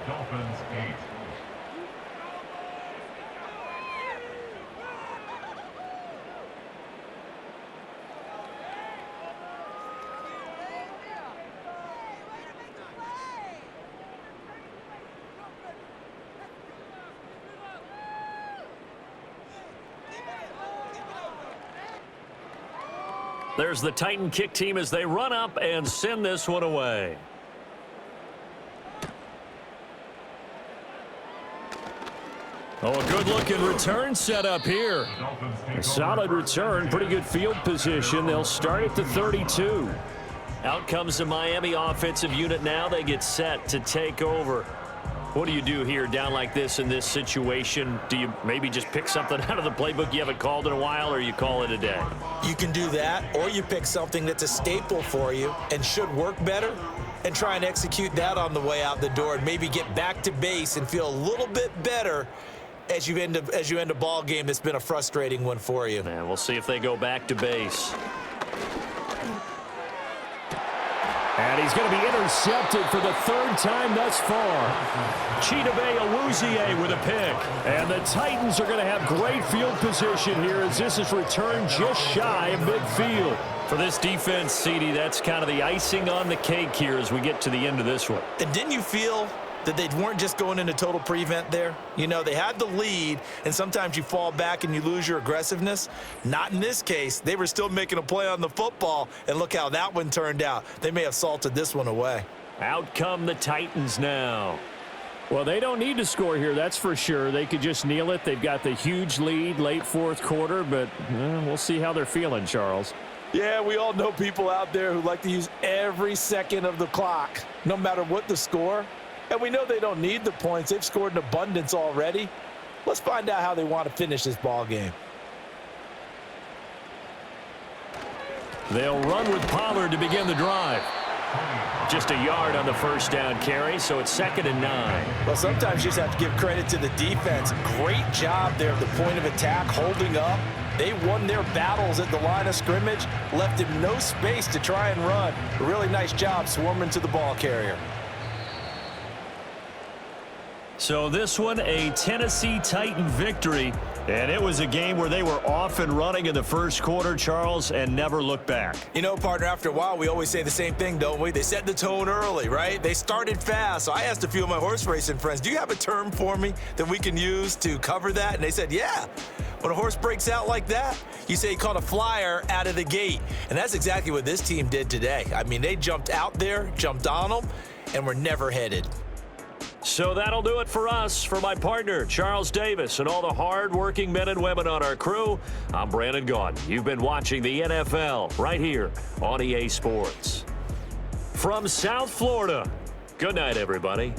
There's the Titan kick team as they run up and send this one away. Oh, a good-looking return set up here. A solid return, pretty good field position. They'll start at the 32. Out comes the Miami offensive unit now. They get set to take over. What do you do here down like this in this situation? Do you maybe just pick something out of the playbook you haven't called in a while, or you call it a day? You can do that, or you pick something that's a staple for you and should work better and try and execute that on the way out the door and maybe get back to base and feel a little bit better as you end a ball game that's been a frustrating one for you. And we'll see if they go back to base. And he's going to be intercepted for the 3rd time thus far. Chidobe Awuzie with a pick. And the Titans are going to have great field position here as this is returned just shy of midfield. For this defense, CD, that's kind of the icing on the cake here as we get to the end of this one. And didn't you feel that they weren't just going into total prevent there? You know, they had the lead, and sometimes you fall back and you lose your aggressiveness. Not in this case. They were still making a play on the football, and look how that one turned out. They may have salted this one away. Out come the Titans now. Well, they don't need to score here, that's for sure. They could just kneel it. They've got the huge lead late fourth quarter, but we'll see how they're feeling, Charles. Yeah, we all know people out there who like to use every second of the clock, no matter what the score. And we know they don't need the points. They've scored in abundance already. Let's find out how they want to finish this ball game. They'll run with Pollard to begin the drive. Just a yard on the first down carry, so it's 2nd and 9. Well, sometimes you just have to give credit to the defense. Great job there at the point of attack, holding up. They won their battles at the line of scrimmage, left him no space to try and run. A really nice job swarming to the ball carrier. So this one, a Tennessee Titan victory, and it was a game where they were off and running in the first quarter, Charles, and never looked back. You know, partner, after a while, we always say the same thing, don't we? They set the tone early, right? They started fast. So I asked a few of my horse racing friends, do you have a term for me that we can use to cover that? And they said, yeah. When a horse breaks out like that, you say he caught a flyer out of the gate. And that's exactly what this team did today. I mean, they jumped out there, jumped on them, and were never headed. So that'll do it for us. For my partner, Charles Davis, and all the hard-working men and women on our crew, I'm Brandon Gaudin. You've been watching the NFL right here on EA Sports. From South Florida, good night, everybody.